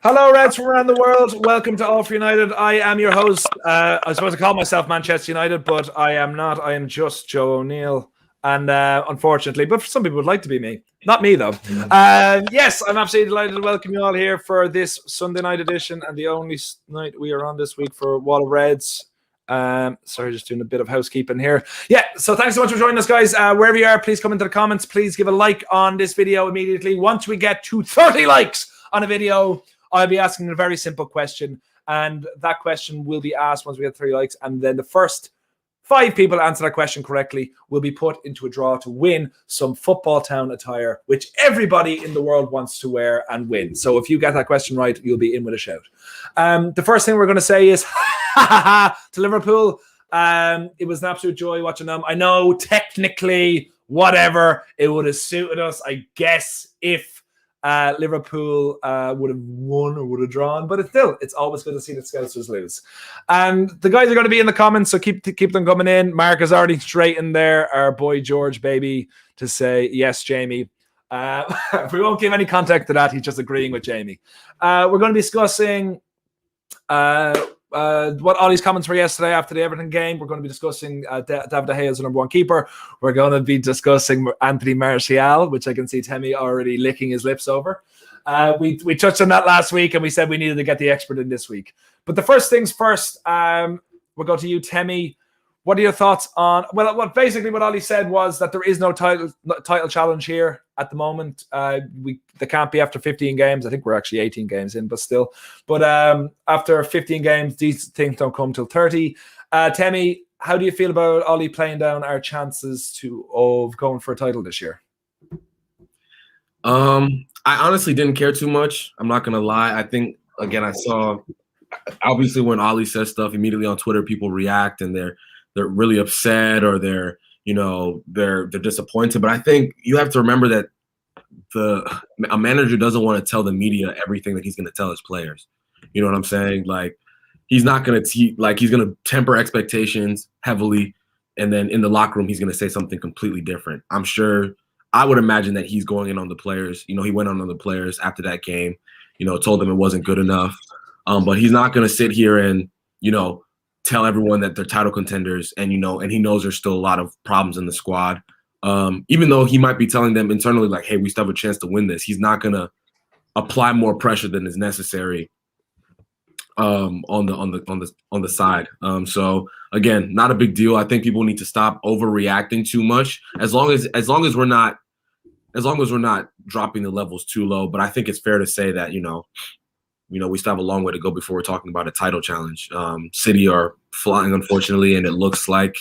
Hello, Reds from around the world. Welcome to All for United. I am your host. I was supposed to call myself Manchester United, but I am not. I am just Joe O'Neill. And unfortunately, but some people would like to be me. Not me, though. Yes, I'm absolutely delighted to welcome you all here for this Sunday night edition and the only night we are on this week for Wall of Reds. Sorry, just doing a bit of housekeeping here. Yeah, so thanks so much for joining us, guys. Wherever you are, please come into the comments. Please give a like on this video immediately. Once we get to 30 likes on a video, I'll be asking a very simple question, and that question will be asked once we get 3 likes, and then the first 5 people answer that question correctly will be put into a draw to win some Football Town attire, which everybody in the world wants to wear and win. So if you get that question right, you'll be in with a shout. The first thing we're going to say is to Liverpool. It was an absolute joy watching them. I know technically, whatever, it would have suited us, I guess, if Liverpool would have won or would have drawn, but it's always good to see the Scousers lose. And the guys are going to be in the comments, so keep them coming in. Mark is already straight in there, our boy George, baby, to say, yes, Jamie. We won't give any context to that. He's just agreeing with Jamie. We're going to be discussing what Ollie's comments were yesterday after the Everton game. We're going to be discussing David De Gea as the number 1 keeper. We're going to be discussing Anthony Martial, which I can see Temi already licking his lips over. We touched on that last week, and we said we needed to get the expert in this week. But the first things first, we'll go to you, Temi. What are your thoughts on... Well, what Ollie said was that there is no title challenge here at the moment. They can't be after 15 games. I think we're actually 18 games in, but still. But after 15 games, these things don't come till 30. Temi, how do you feel about Ollie playing down our chances of going for a title this year? I honestly didn't care too much. I'm not going to lie. I think, again, I saw... Obviously, when Ollie says stuff, immediately on Twitter, people react, and they're really upset, or they're disappointed. But I think you have to remember that a manager doesn't want to tell the media everything that he's going to tell his players. You know what I'm saying? Like, he's not going to he's going to temper expectations heavily, and then in the locker room he's going to say something completely different. I would imagine that he's going in on the players. He went on the players after that game. Told them it wasn't good enough. But he's not going to sit here and tell everyone that they're title contenders, and and he knows there's still a lot of problems in the squad. Even though he might be telling them internally, like, hey, we still have a chance to win this, he's not gonna apply more pressure than is necessary on the side. So again, not a big deal. I think people need to stop overreacting too much. As long as we're not dropping the levels too low. But I think it's fair to say that we still have a long way to go before we're talking about a title challenge. City are flying, unfortunately, and it looks like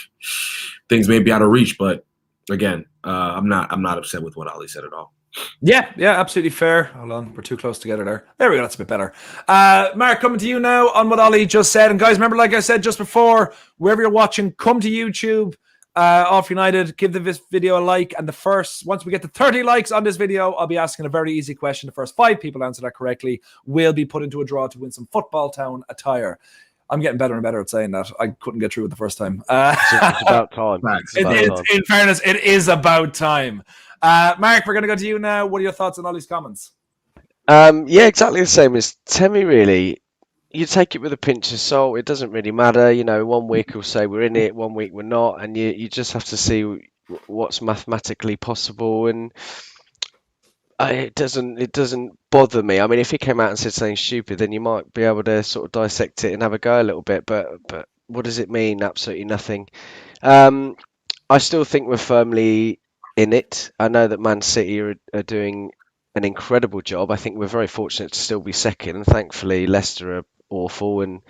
things may be out of reach. But again, I'm not upset with what Ollie said at all. Yeah, absolutely fair. Hold on, we're too close together there. There we go, that's a bit better. Mark, coming to you now on what Ollie just said. And guys, remember, like I said just before, wherever you're watching, come to YouTube. Off United, give this video a like, and once we get to 30 likes on this video, I'll be asking a very easy question. The first 5 people answer that correctly will be put into a draw to win some Football Town attire. I'm getting better and better at saying that. I couldn't get through it the first time. It's about time. In fairness, it is about time. Mark, we're going to go to you now. What are your thoughts on Ollie's comments? Yeah, exactly the same as Temi, really. You take it with a pinch of salt. It doesn't really matter. 1 week we'll say we're in it, 1 week we're not, and you just have to see what's mathematically possible. And it doesn't bother me. I mean, if he came out and said something stupid, then you might be able to sort of dissect it and have a go a little bit. But what does it mean? Absolutely nothing. I still think we're firmly in it. I know that Man City are doing an incredible job. I think we're very fortunate to still be second, and thankfully Leicester are awful and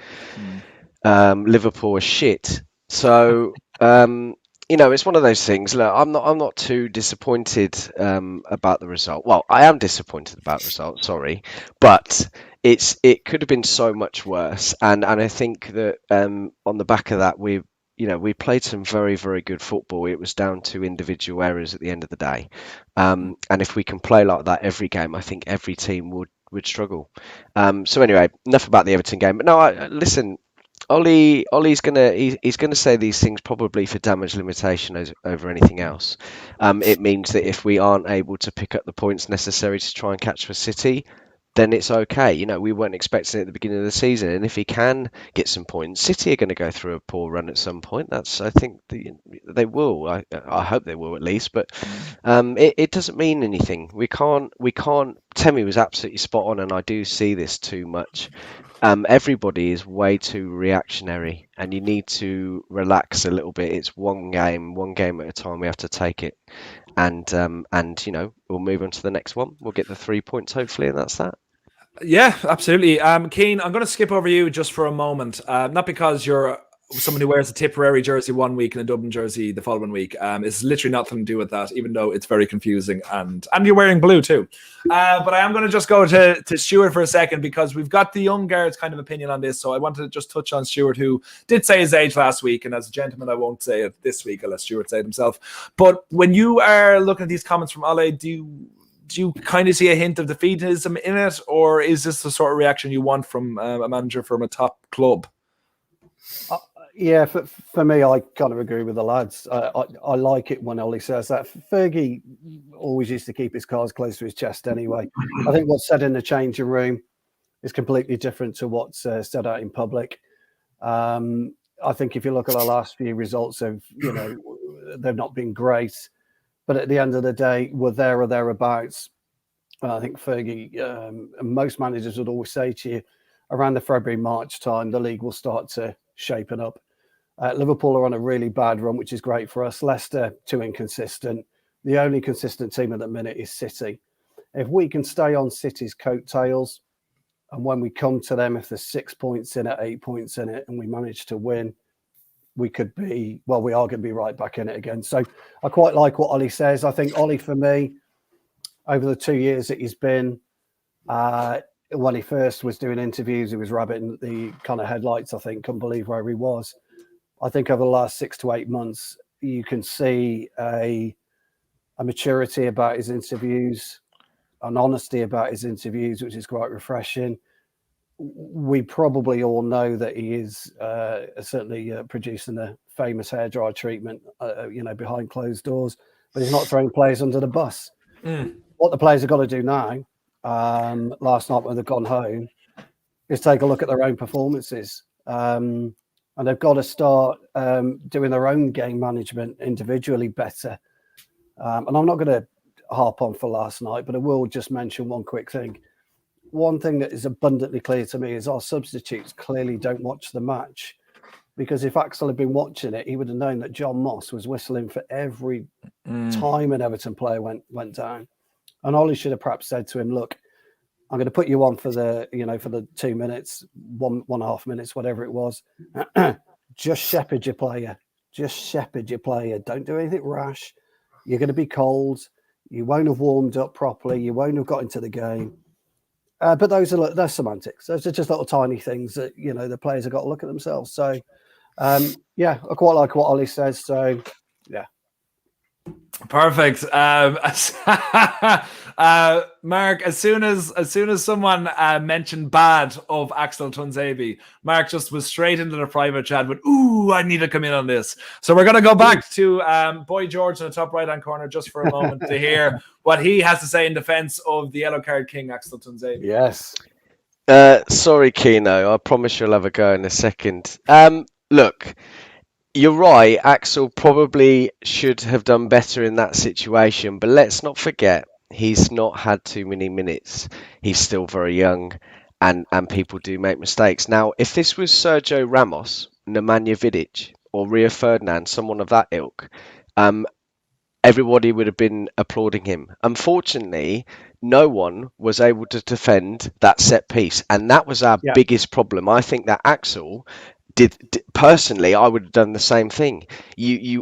Liverpool are shit. So it's one of those things. Look, I'm not too disappointed about the result. Well, I am disappointed about the result, sorry, but it could have been so much worse. And I think that on the back of that, we played some very, very good football. It was down to individual errors at the end of the day. And if we can play like that every game, I think every team would struggle. So anyway, enough about the Everton game. But no, listen, Ollie's gonna say these things probably for damage limitation over anything else. It means that if we aren't able to pick up the points necessary to try and catch for City, then it's okay. You know, we weren't expecting it at the beginning of the season, and if he can get some points, City are going to go through a poor run at some point. I think they will. I hope they will at least. But it doesn't mean anything. We can't. Temi was absolutely spot on, and I do see this too much. Everybody is way too reactionary, and you need to relax a little bit. It's one game at a time. We have to take it, and you know, we'll move on to the next one. We'll get the 3 points hopefully, and that's that. Yeah, absolutely. Keane, I'm going to skip over you just for a moment. Not because you're someone who wears a Tipperary jersey one week and a Dublin jersey the following week. It's literally nothing to do with that, even though it's very confusing. And you're wearing blue too. But I am going to just go to Stuart for a second, because we've got the young guard's kind of opinion on this. So I wanted to just touch on Stuart, who did say his age last week. And as a gentleman, I won't say it this week. I'll let Stuart say it himself. But when you are looking at these comments from Ole, do you kind of see a hint of defeatism in it? Or is this the sort of reaction you want from a manager from a top club? Yeah, for me, I kind of agree with the lads. I like it when Ollie says that. Fergie always used to keep his cards close to his chest anyway. I think what's said in the changing room is completely different to what's said out in public. I think if you look at the last few results, they've not been great. But at the end of the day, we're there or thereabouts. I think Fergie, and most managers would always say to you, around the February, March time, the league will start to shapen up. Liverpool are on a really bad run, which is great for us. Leicester, too inconsistent. The only consistent team at the minute is City. If we can stay on City's coattails, and when we come to them, if there's 6 points in it, 8 points in it, and we manage to win, we are going to be right back in it again. So I quite like what Ollie says. I think Ollie, for me, over the 2 years that he's been, when he first was doing interviews, he was rabbiting the kind of headlights, I think, couldn't believe where he was. I think over the last 6 to 8 months, you can see a maturity about his interviews, an honesty about his interviews, which is quite refreshing. We probably all know that he is certainly producing a famous hairdryer treatment, behind closed doors, but he's not throwing players under the bus. What the players have got to do now, last night when they've gone home, is take a look at their own performances. And they've got to start doing their own game management individually better. And I'm not going to harp on for last night, but I will just mention one quick thing. One thing that is abundantly clear to me is our substitutes clearly don't watch the match, because if Axel had been watching it, he would have known that John Moss was whistling for every time an Everton player went down. And Ollie should have perhaps said to him, look, I'm going to put you on for the 2 minutes, 1.5 minutes, whatever it was. Just shepherd your player. Don't do anything rash. You're going to be cold. You won't have warmed up properly. You won't have got into the game. But they're semantics. Those are just little tiny things that, the players have got to look at themselves. So, I quite like what Ollie says. So, yeah. Perfect. Mark, as soon as someone mentioned bad of Axel Tuanzebe, Mark just was straight into the private chat with, "Ooh, I need to come in on this." So we're going to go back to Boy George in the top right-hand corner just for a moment to hear what he has to say in defence of the yellow card king, Axel Tuanzebe. Yes. Sorry, Keno. I promise you'll have a go in a second. Look, you're right. Axel probably should have done better in that situation, but let's not forget he's not had too many minutes. He's still very young, and people do make mistakes. Now, if this was Sergio Ramos, Nemanja Vidic, or Rio Ferdinand, someone of that ilk, everybody would have been applauding him. Unfortunately, no one was able to defend that set piece, and that was our biggest problem. I think that Axel did personally, I would have done the same thing. They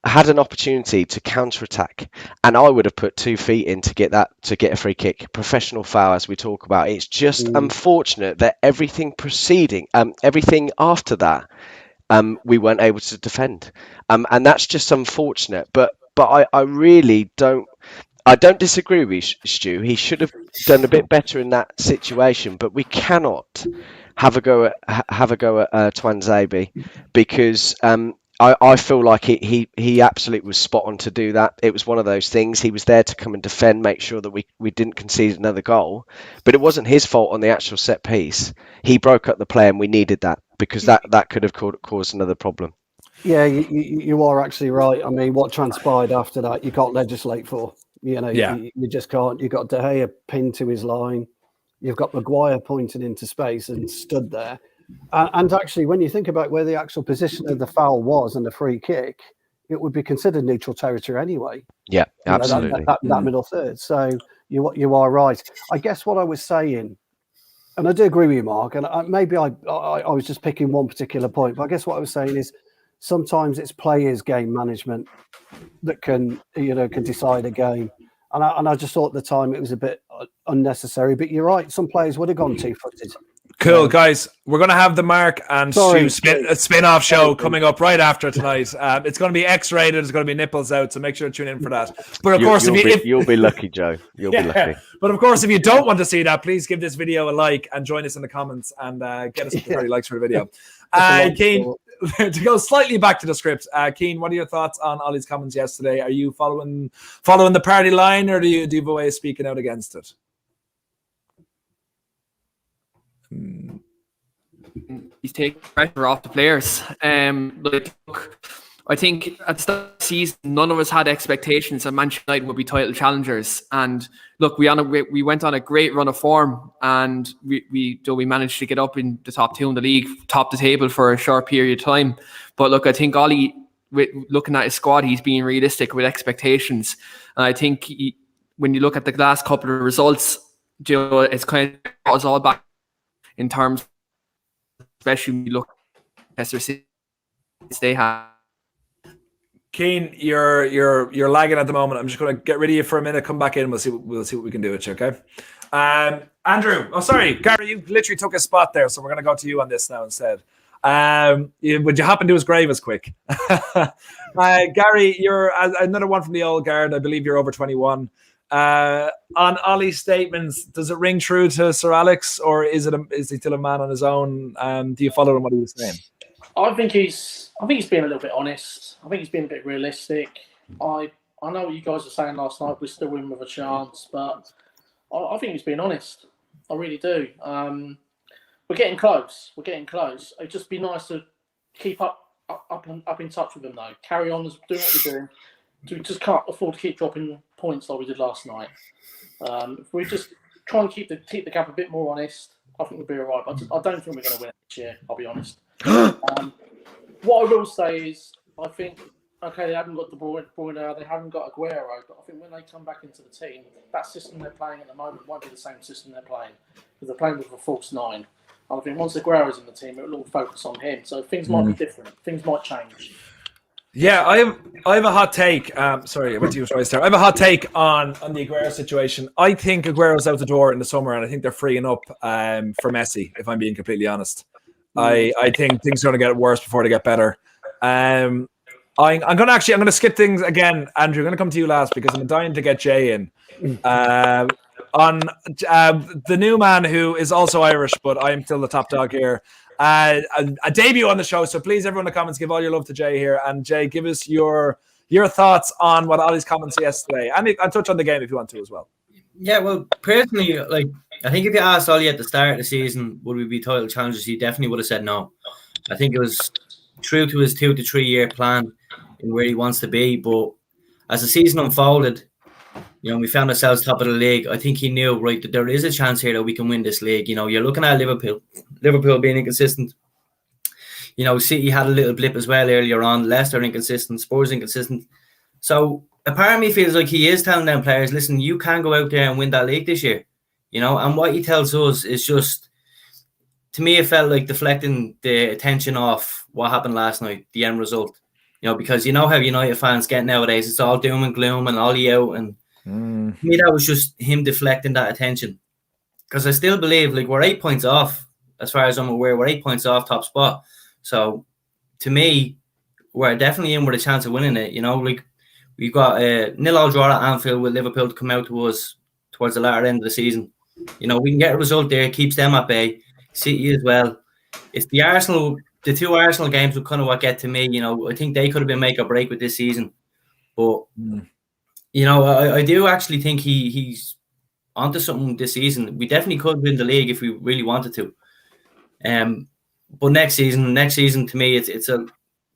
had an opportunity to counterattack, and I would have put 2 feet in to get a free kick, professional foul, as we talk about. It's just unfortunate that everything after that, we weren't able to defend, and that's just unfortunate. But I really don't. I don't disagree with Stu. He should have done a bit better in that situation, but we cannot have a go at Tuanzebe, because I feel like he absolutely was spot on to do that. It was one of those things. He was there to come and defend, make sure that we didn't concede another goal. But it wasn't his fault on the actual set piece. He broke up the play, and we needed that because that could have caused another problem. Yeah, you are actually right. I mean, what transpired after that, you can't legislate for. You know, you just can't. You've got De Gea pinned to his line. You've got Maguire pointed into space and stood there. And actually, when you think about where the actual position of the foul was and the free kick, it would be considered neutral territory anyway. Yeah, absolutely. That middle third. So you are right. I guess what I was saying, and I do agree with you, Mark, and maybe I was just picking one particular point, but I guess what I was saying is sometimes it's players' game management that can decide a game. And I just thought at the time it was a bit unnecessary. But you're right, some players would have gone two-footed. Cool, guys. We're going to have the Mark and Stu spin-off show coming up right after tonight. It's going to be X-rated. There's going to be nipples out, so make sure to tune in for that. But of course, you'll be lucky, Joe. You'll be lucky. But of course, if you don't want to see that, please give this video a like and join us in the comments and get us 30 likes for the video. Keane, to go slightly back to the script, Keane, what are your thoughts on Ollie's comments yesterday? Are you following the party line, or do you have a way of speaking out against it? He's taking pressure off the players. Look, I think at the start of the season, none of us had expectations that Manchester United would be title challengers. And look, we went on a great run of form, and we managed to get up in the top two in the league, top the table for a short period of time. But look, I think Ollie, looking at his squad, he's being realistic with expectations. And I think when you look at the last couple of results, Joe, it's kind of brought us all back in terms, especially when you look at Leicester City, they have. Keane, you're lagging at the moment. I'm just going to get rid of you for a minute. Come back in. We'll see what we can do with you. Okay. Andrew. Oh, sorry, Gary. You literally took a spot there, so we're going to go to you on this now instead. Would you happen to his grave as quick? Gary, you're another one from the old guard. I believe you're over 21. On Ollie's statements, does it ring true to Sir Alex, or is he still a man on his own? Do you follow him what he was saying? I think he's being a little bit honest. I think he's being a bit realistic. I know what you guys were saying last night. We're still in with a chance, but I think he's being honest. I really do. We're getting close. It'd just be nice to keep up in touch with him, though. Carry on doing what we're doing. We just can't afford to keep dropping points like we did last night. If we just try and keep the gap a bit more honest, I think we'll be all right. But I don't think we're going to win it this year, I'll be honest. What I will say is, I think, okay, they haven't got De Bruyne, they haven't got Aguero, but I think when they come back into the team, that system they're playing at the moment won't be the same system they're playing, because they're playing with a false nine. I think once Aguero's in the team, it'll all focus on him. So things might be different. Things might change. Yeah, I have a hot take. Sorry, I went to you twice there. I have a hot take on the Aguero situation. I think Aguero's out the door in the summer, and I think they're freeing up for Messi, if I'm being completely honest. I think things are going to get worse before they get better. I'm going to skip things again, Andrew. I'm going to come to you last because I'm dying to get Jay in. On the new man who is also Irish, but I am still the top dog here. A debut on the show, so please, everyone in the comments, give all your love to Jay here. And Jay, give us your thoughts on what Ollie's comments yesterday, and touch on the game if you want to as well. Yeah, well, personally, I think if you asked Ollie at the start of the season, would we be title challengers, he definitely would have said no. I think it was true to his 2 to 3 year plan in where he wants to be. But as the season unfolded, we found ourselves top of the league. I think he knew, right, that there is a chance here that we can win this league. You're looking at Liverpool being inconsistent. City had a little blip as well earlier on. Leicester inconsistent, Spurs inconsistent. So a part of me feels like he is telling them players, listen, you can go out there and win that league this year. And what he tells us is just, to me, it felt like deflecting the attention off what happened last night, the end result. Because how United fans get nowadays, it's all doom and gloom and Ollie out. And to me, that was just him deflecting that attention. Because I still believe, we're 8 points off, as far as I'm aware, we're 8 points off top spot. So, to me, we're definitely in with a chance of winning it. We've got a 0-0 draw at Anfield with Liverpool to come out to us towards the latter end of the season. We can get a result there, keeps them at bay. City as well. It's the Arsenal the two Arsenal games were kind of what get to me. You know, I think they could have been make or break with this season, but you know, I do actually think he's onto something this season. We definitely could win the league if we really wanted to. But next season to me, it's the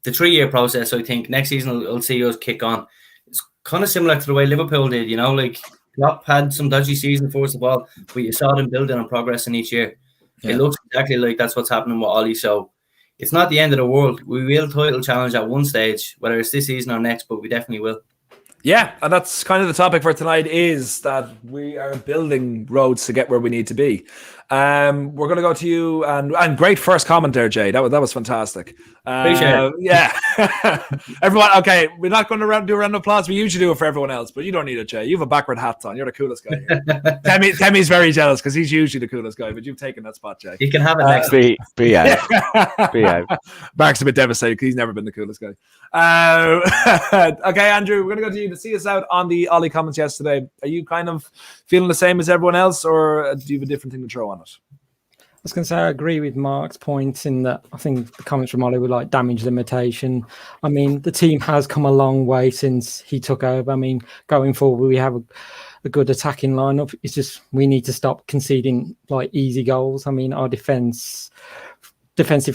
3-year process. I think next season I'll see us kick on. It's kind of similar to the way Liverpool did. You know, like Klopp had some dodgy season first of all, but you saw them building and progressing each year. Yeah. It looks exactly like that's what's happening with Ollie. So it's not the end of the world. We will title challenge at one stage, whether it's this season or next, but we definitely will. Yeah, and that's kind of the topic for tonight, is that we are building roads to get where we need to be. We're going to go to you, and great first comment there, Jay. That was fantastic. Appreciate it. Yeah. Everyone, okay, we're not going to do a round of applause. We usually do it for everyone else, but you don't need it, Jay. You have a backward hat on. You're the coolest guy here. Temmie's very jealous because he's usually the coolest guy, but you've taken that spot, Jay. You can have it next week. Be out. Mark's a bit devastated because he's never been the coolest guy. Okay, Andrew, we're going to go to you to see us out on the Ollie comments yesterday. Are you kind of feeling the same as everyone else, or do you have a different thing to throw on it? I was going to say I agree with Mark's point in that I think the comments from Ollie were like damage limitation. I mean, the team has come a long way since he took over. I mean, going forward, we have a good attacking lineup. It's just we need to stop conceding like easy goals. I mean, our defensive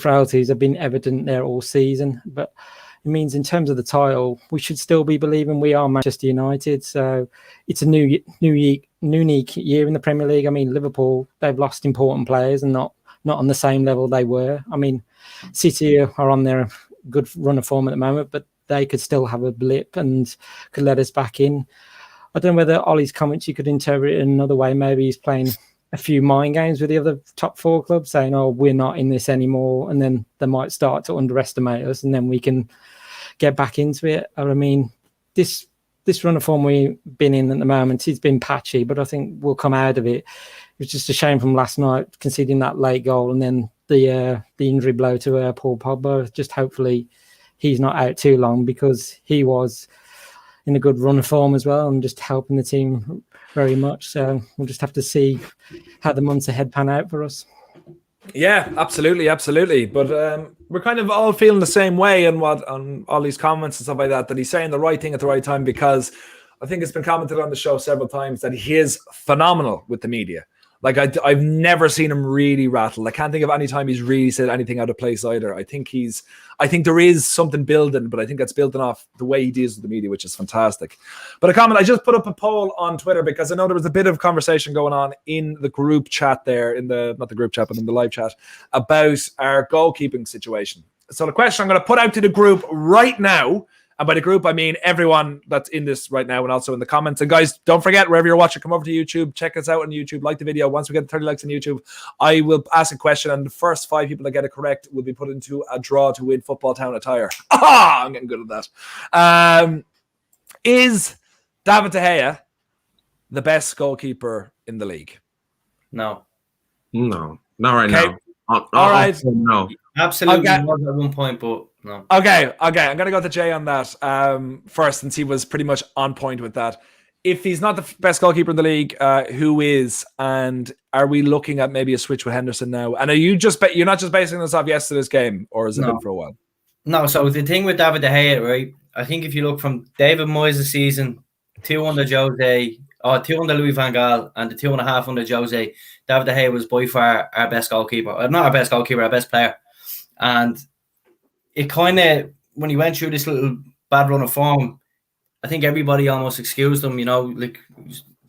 frailties have been evident there all season, but it means in terms of the title, we should still be believing we are Manchester United. So it's a new unique year in the Premier League. I mean, Liverpool, they've lost important players and not on the same level they were. I mean, City are on their good run of form at the moment, but they could still have a blip and could let us back in. I don't know whether Ollie's comments you could interpret it in another way. Maybe he's playing a few mind games with the other top 4 clubs, saying, oh, we're not in this anymore. And then they might start to underestimate us and then we can get back into it. I mean, this run of form we've been in at the moment, it's been patchy, but I think we'll come out of it. It was just a shame from last night, conceding that late goal and then the injury blow to Paul Pogba. Just hopefully he's not out too long, because he was in a good run of form as well and just helping the team very much. So we'll just have to see how the months ahead pan out for us. Yeah, absolutely. But we're kind of all feeling the same way on Ollie's comments and stuff like that he's saying the right thing at the right time, because I think it's been commented on the show several times that he is phenomenal with the media. Like, I've never seen him really rattle. I can't think of any time he's really said anything out of place either. I think there is something building, but I think that's building off the way he deals with the media, which is fantastic. But a comment, I just put up a poll on Twitter because I know there was a bit of conversation going on in the group chat there, not the group chat, but in the live chat, about our goalkeeping situation. So the question I'm going to put out to the group right now, and by the group, I mean everyone that's in this right now and also in the comments. And guys, don't forget, wherever you're watching, come over to YouTube, check us out on YouTube, like the video. Once we get 30 likes on YouTube, I will ask a question, and the first 5 people that get it correct will be put into a draw to win Football Town attire. I'm getting good at that. Is David De Gea the best goalkeeper in the league? No, not right now. All right. No. Absolutely was at one point, but no. Okay. I'm going to go to Jay on that first, since he was pretty much on point with that. If he's not the best goalkeeper in the league, who is? And are we looking at maybe a switch with Henderson now? And are you you're not just basing this off yesterday's game, or has it been for a while? No, so the thing with David De Gea, right? I think if you look from David Moyes' season, 2 under Jose, 2 under Louis van Gaal, and the 2.5 under Jose, David De Gea was by far our best goalkeeper. Not our best goalkeeper, our best player. And it kind of, when he went through this little bad run of form, I think everybody almost excused him, like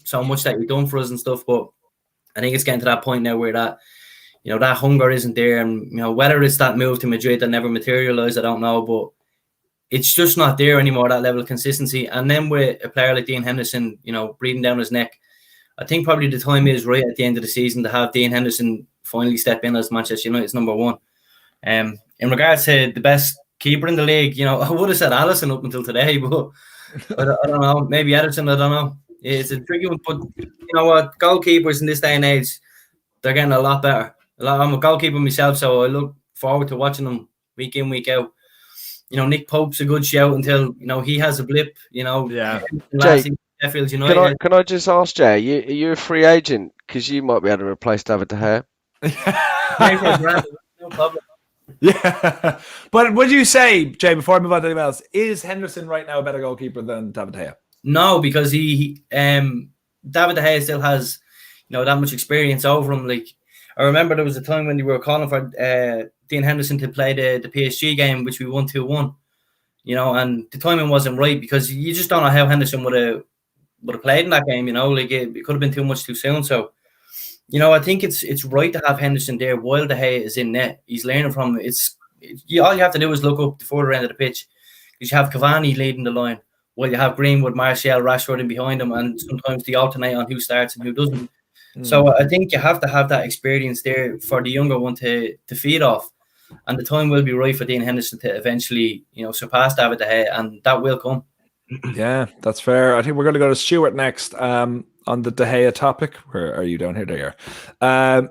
so much that he'd done for us and stuff. But I think it's getting to that point now where that hunger isn't there. And, whether it's that move to Madrid that never materialized, I don't know. But it's just not there anymore, that level of consistency. And then with a player like Dean Henderson, breathing down his neck, I think probably the time is right at the end of the season to have Dean Henderson finally step in as Manchester United's number 1. In regards to the best keeper in the league, I would have said Alisson up until today, but I don't know. Maybe Everton, I don't know. It's a tricky one, but you know what? Goalkeepers in this day and age, they're getting a lot better. I'm a goalkeeper myself, so I look forward to watching them week in, week out. Nick Pope's a good shout until, he has a blip, Yeah. Jay, Sheffield United. Can I just ask, Jay, are you a free agent? Because you might be able to replace David De Gea. No problem. Yeah. But would you say, Jay, before I move on to anything else, is Henderson right now a better goalkeeper than David De Gea? No, because David De Gea still has, that much experience over him. Like, I remember there was a time when you were calling for Dean Henderson to play the PSG game, which we won 2-1. And the timing wasn't right because you just don't know how Henderson would have played in that game. Like it could have been too much too soon. So, I think it's right to have Henderson there while De Gea is in net. He's learning from it. All you have to do is look up the further end of the pitch because you have Cavani leading the line. Well, you have Greenwood, Martial, Rashford in behind them, and sometimes they alternate on who starts and who doesn't. So I think you have to have that experience there for the younger one to feed off. And the time will be right for Dean Henderson to eventually, surpass David De Gea, and that will come. Yeah, that's fair. I think we're going to go to Stuart next on the De Gea topic. Where are you down here? There you are.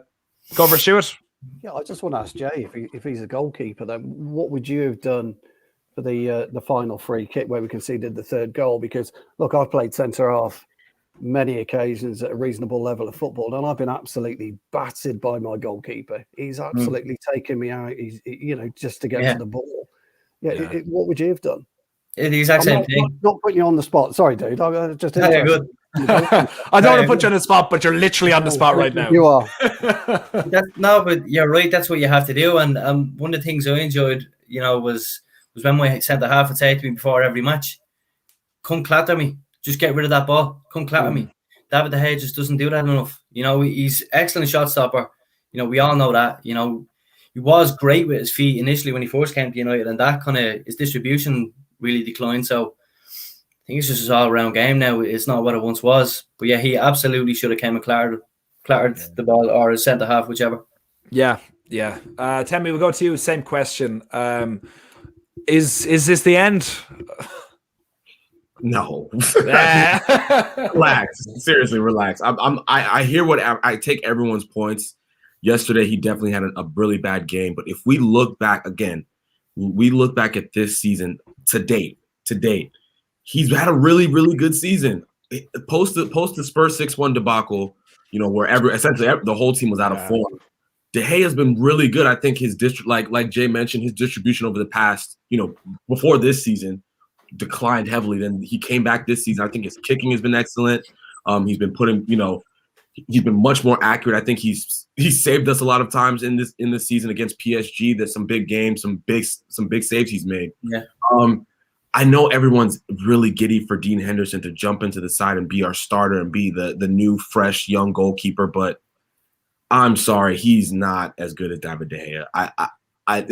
Go for Stuart. Yeah, I just want to ask Jay if he's a goalkeeper, then what would you have done for the final free kick where we conceded the third goal? Because look, I've played centre half many occasions at a reasonable level of football, and I've been absolutely battered by my goalkeeper. He's absolutely taken me out. He's just to get to the ball. What would you have done? The exact same thing. Not putting you on the spot. Sorry, dude. I just good. I don't want to put you on the spot, but you're literally on the spot right now. You are. But you're right. That's what you have to do. And one of the things I enjoyed, was when my centre half would say to me before every match, "Come clatter me. Just get rid of that ball. Come clatter me." David De Gea just doesn't do that enough. He's excellent shot stopper. We all know that. He was great with his feet initially when he first came to United, and that kind of his distribution really declined. So I think it's just his all-around game now. It's not what it once was. But yeah, he absolutely should have came and clattered the ball or his centre half, whichever. Yeah. Temi, we'll go to you. Same question. Is this the end? No. Relax. Seriously, relax. I hear I take everyone's points. Yesterday, he definitely had a really bad game. But if we look back again, at this season to date, he's had a really, really good season. Post the Spurs 6-1 debacle, wherever essentially the whole team was out of form. De Gea has been really good. I think his like Jay mentioned, his distribution over the past, before this season, declined heavily. Then he came back this season. I think his kicking has been excellent. He's been he's been much more accurate. I think he's saved us a lot of times in this season against PSG. There's some big games, some big saves he's made. Yeah. I know everyone's really giddy for Dean Henderson to jump into the side and be our starter and be the new, fresh, young goalkeeper, but I'm sorry, he's not as good as David De Gea. I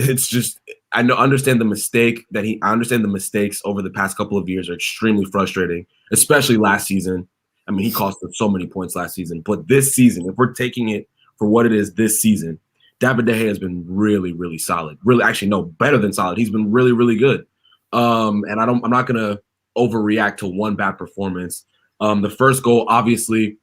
understand the mistake I understand the mistakes over the past couple of years are extremely frustrating, especially last season. I mean, he cost us so many points last season, but this season, if we're taking it for what it is this season, David De Gea has been really, really solid. Really, actually, no, better than solid. He's been really, really good. And I'm not gonna overreact to one bad performance. The first goal, obviously,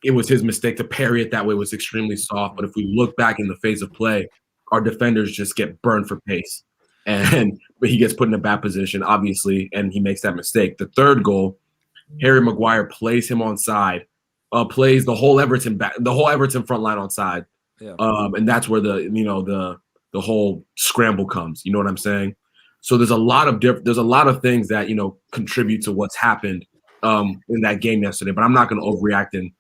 it was his mistake to parry it that way. It was extremely soft. But if we look back in the phase of play, our defenders just get burned for pace, but he gets put in a bad position, obviously, and he makes that mistake. The third goal, Harry Maguire plays him on side, plays the whole Everton front line on side, and that's where the whole scramble comes. You know what I'm saying? So there's a lot of things that contribute to what's happened in that game yesterday. But I'm not going to overreact and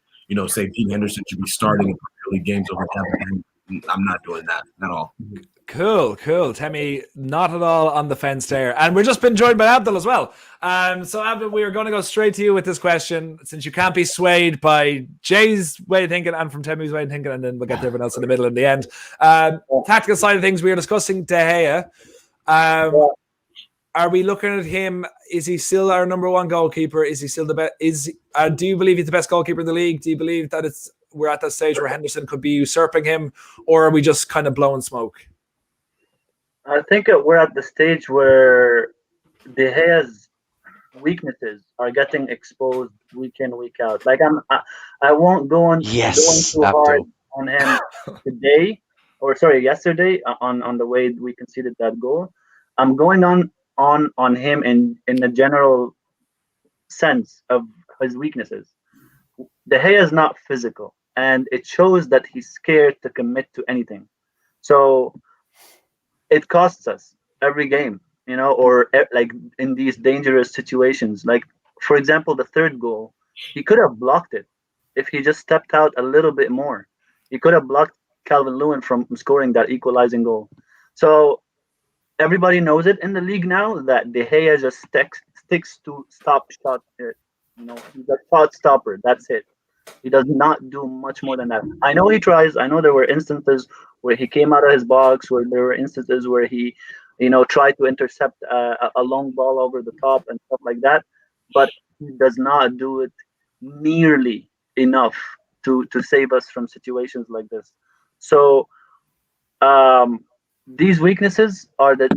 say Dean Henderson should be starting in Premier League games over Kevin. I'm not doing that at all. Cool. Temi, not at all on the fence there. And we've just been joined by Abdul as well. So Abdul, we are going to go straight to you with this question, since you can't be swayed by Jay's way of thinking and from Temi's way of thinking, and then we'll get to everyone else in the middle in the end. Tactical side of things, we are discussing De Gea. Are we looking at him? Is he still our number one goalkeeper? Is he still the best? Do you believe he's the best goalkeeper in the league? Do you believe that we're at that stage where Henderson could be usurping him, or are we just kind of blowing smoke? I think we're at the stage where De Gea's weaknesses are getting exposed week in, week out. Like I won't go on going too hard on him yesterday on the way we conceded that goal. I'm going on him in the general sense of his weaknesses. De Gea is not physical, and it shows that he's scared to commit to anything. So it costs us every game, or like in these dangerous situations. Like, for example, the third goal, he could have blocked it if he just stepped out a little bit more. He could have blocked Calvin Lewin from scoring that equalizing goal. So everybody knows it in the league now that De Gea just sticks to stop shot. He's a shot stopper. That's it. He does not do much more than that. I know he tries. I know there were instances where he came out of his box, where there were instances where he, tried to intercept a long ball over the top and stuff like that. But he does not do it nearly enough to save us from situations like this. So these weaknesses are the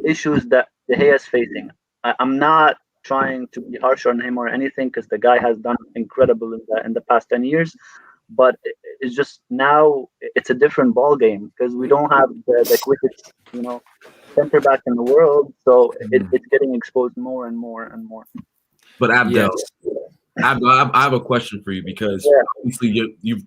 issues that De Gea is facing. I'm not trying to be harsh on him or anything, because the guy has done incredible in the past 10 years, but it's just now it's a different ball game because we don't have the quickest center back in the world, so it's getting exposed more and more and more. But Abdel, I have a question for you, because obviously you've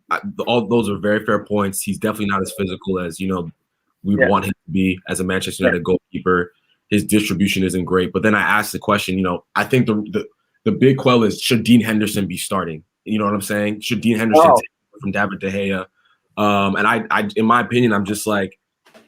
all those are very fair points. He's definitely not as physical as we want him to be as a Manchester United goalkeeper. His distribution isn't great. But then I asked the question, I think the big quell is, should Dean Henderson be starting? You know what I'm saying? Should Dean Henderson take from David De Gea? And I, in my opinion, I'm just like,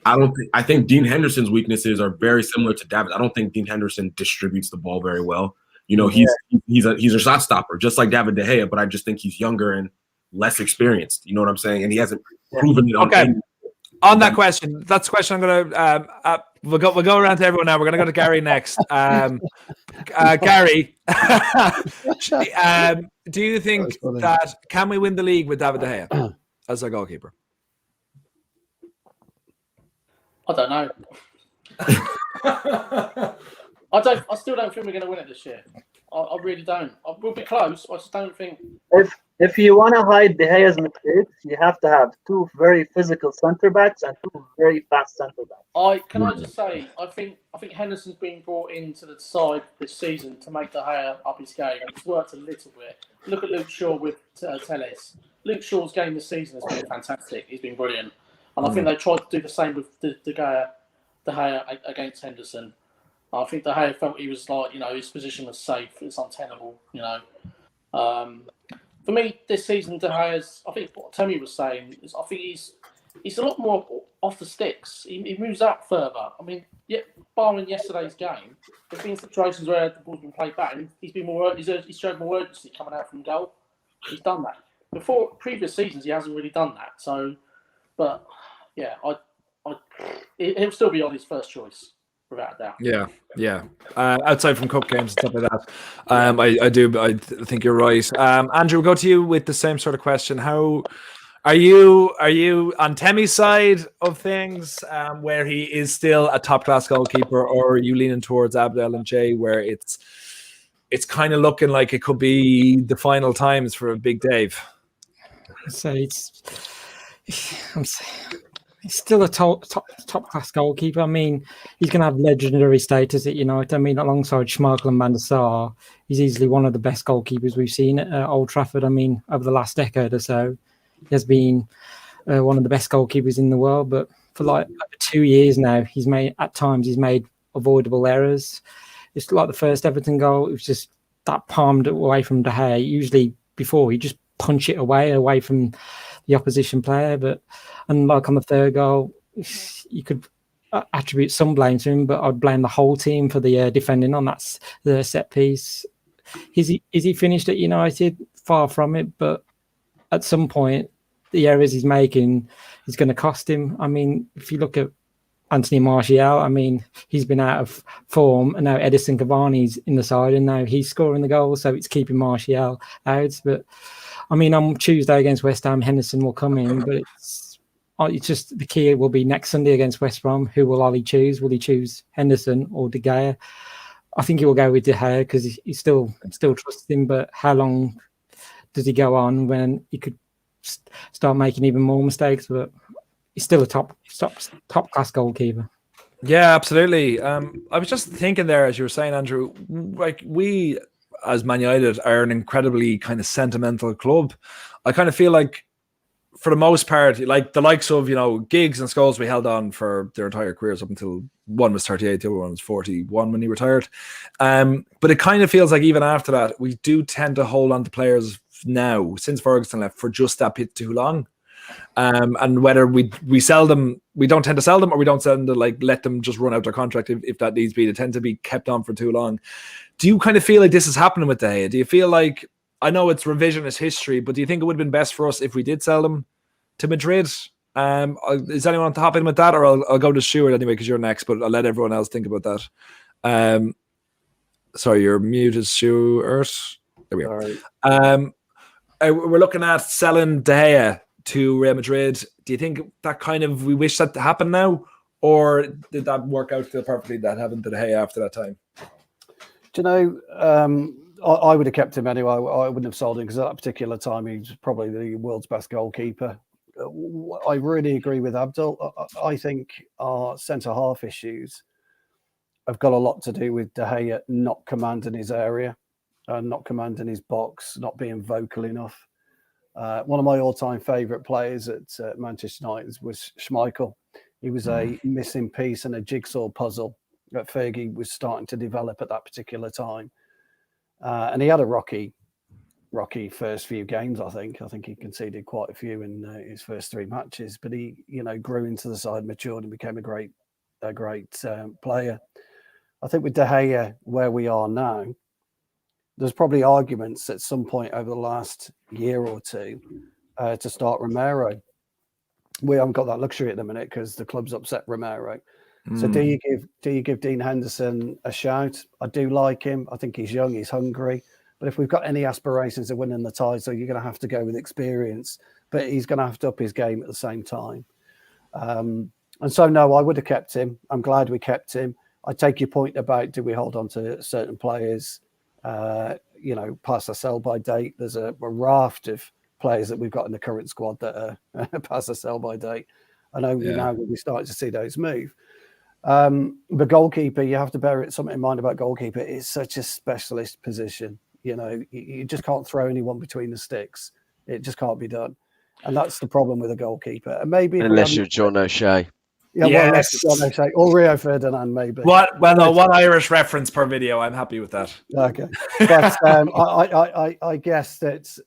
I think Dean Henderson's weaknesses are very similar to David. I don't think Dean Henderson distributes the ball very well. He's a shot stopper, just like David De Gea, but I just think he's younger and less experienced. You know what I'm saying? And he hasn't proven it on that question. That's the question I'm going to we'll go around to everyone now. We're going to go to Gary next. Gary, do you think that can we win the league with David De Gea as a goalkeeper? I don't know. I still don't think we're going to win it this year. I really don't. We'll be close. I just don't think. If you want to hide De Gea's mistakes, you have to have two very physical centre backs and two very fast centre backs. Can I just say, I think Henderson's been brought into the side this season to make De Gea up his game. It's worked a little bit. Look at Luke Shaw with Telles. Luke Shaw's game this season has been fantastic. He's been brilliant, and I think they tried to do the same with De Gea against Henderson. I think De Gea felt he was like, his position was safe. It's untenable, For me, this season, De Gea's, I think what Tommy was saying is, I think he's a lot more off the sticks. He moves out further. I mean, barring yesterday's game, there's been situations where the ball's been played back, and he's showed more urgency coming out from goal. He's done that. Before previous seasons, he hasn't really done that. So, but he'll still be on his first choice. Without a doubt. Yeah. Outside from cup games and stuff like that, I think you're right. Andrew, we'll go to you with the same sort of question. How are you on Temi's side of things, where he is still a top class goalkeeper, or are you leaning towards Abdel and Jay, where it's kind of looking like it could be the final times for a Big Dave? So he's still a top class goalkeeper. I mean, he's going to have legendary status at United. I mean, alongside Schmeichel and Van der Sar, he's easily one of the best goalkeepers we've seen at Old Trafford. I mean, over the last decade or so, he has been one of the best goalkeepers in the world. But for like over 2 years now, he's made avoidable errors. It's like the first Everton goal. It was just that palmed away from De Gea. Usually before, he just punch it away from the opposition player, and like on the third goal, you could attribute some blame to him, but I'd blame the whole team for the defending on the set piece. Is he finished at United? Far from it, but at some point, the errors he's making is going to cost him. I mean, if you look at Anthony Martial, I mean, he's been out of form, and now Edison Cavani's in the side, and now he's scoring the goal, so it's keeping Martial out. But I mean, on Tuesday against West Ham, Henderson will come in, but it's just the key will be next Sunday against West Brom. Who will Ollie choose? Will he choose Henderson or De Gea? I think he will go with De Gea because he still trusts him. But how long does he go on when he could start making even more mistakes? But he's still a top class goalkeeper. Yeah, absolutely. I was just thinking there, as you were saying, Andrew, like we as Man United are an incredibly kind of sentimental club. I kind of feel like for the most part, like the likes of, Giggs and Scholes, we held on for their entire careers up until one was 38, the other one was 41 when he retired. But it kind of feels like even after that, we do tend to hold on to players now, since Ferguson left, for just that bit too long. And whether we sell them, we don't tend to sell them, or we don't tend to let them just run out their contract if that needs be. They tend to be kept on for too long. Do you kind of feel like this is happening with De Gea? Do you feel like, I know it's revisionist history, but do you think it would have been best for us if we did sell them to Madrid? Is anyone on to hop in with that, or I'll go to Stuart anyway because you're next, but I'll let everyone else think about that. Sorry, you're muted, Stuart. There we go. We're looking at selling De Gea to Real Madrid. Do you think that we wish that to happen now, or did that work out perfectly, that having De Gea after that time? Do you know, I would have kept him anyway. I wouldn't have sold him because at that particular time he was probably the world's best goalkeeper. I really agree with Abdul. I think our centre-half issues have got a lot to do with De Gea not commanding his area, not commanding his box, not being vocal enough. One of my all-time favourite players at Manchester United was Schmeichel. He was a missing piece in a jigsaw puzzle that Fergie was starting to develop at that particular time. And he had a rocky first few games, I think. I think he conceded quite a few in his first 3 matches, but he, grew into the side, matured, and became a great player. I think with De Gea, where we are now, there's probably arguments at some point over the last year or two to start Romero. We haven't got that luxury at the minute because the club's upset Romero. So do you give Dean Henderson a shout? I do like him. I think he's young, he's hungry. But if we've got any aspirations of winning the title, you're going to have to go with experience. But he's going to have to up his game at the same time. And so, no, I would have kept him. I'm glad we kept him. I take your point about do we hold on to certain players, past their sell-by date. There's a raft of players that we've got in the current squad that are past their sell-by date. And only now will we start to see those move. The goalkeeper, you have to bear something in mind about goalkeeper. It's such a specialist position. You just can't throw anyone between the sticks. It just can't be done. And that's the problem with a goalkeeper. And maybe unless you're John O'Shea. Yeah, yes. Well, John O'Shea or Rio Ferdinand, maybe. One Irish reference per video. I'm happy with that. Okay. But I guess that,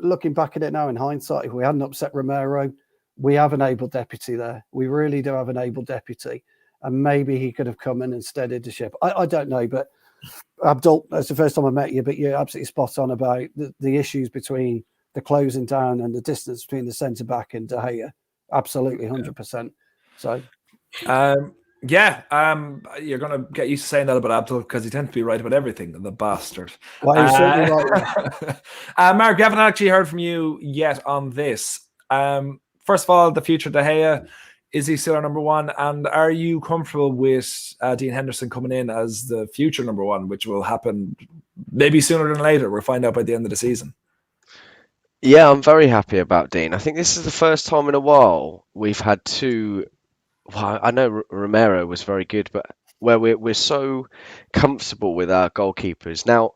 looking back at it now in hindsight, if we hadn't upset Romero, we have an able deputy there. We really do have an able deputy. And maybe he could have come in and steadied the ship. I don't know, but Abdul, that's the first time I met you, but you're absolutely spot on about the issues between the closing down and the distance between the centre-back and De Gea. Absolutely, 100%. So, you're going to get used to saying that about Abdul because he tends to be right about everything, the bastard. Well, he's certainly right. Mark, we haven't actually heard from you yet on this. First of all, the future De Gea, is he still our number one? And are you comfortable with Dean Henderson coming in as the future number one, which will happen maybe sooner than later? We'll find out by the end of the season. Yeah, I'm very happy about Dean. I think this is the first time in a while we've had two. Well, I know Romero was very good, but where we're so comfortable with our goalkeepers. Now,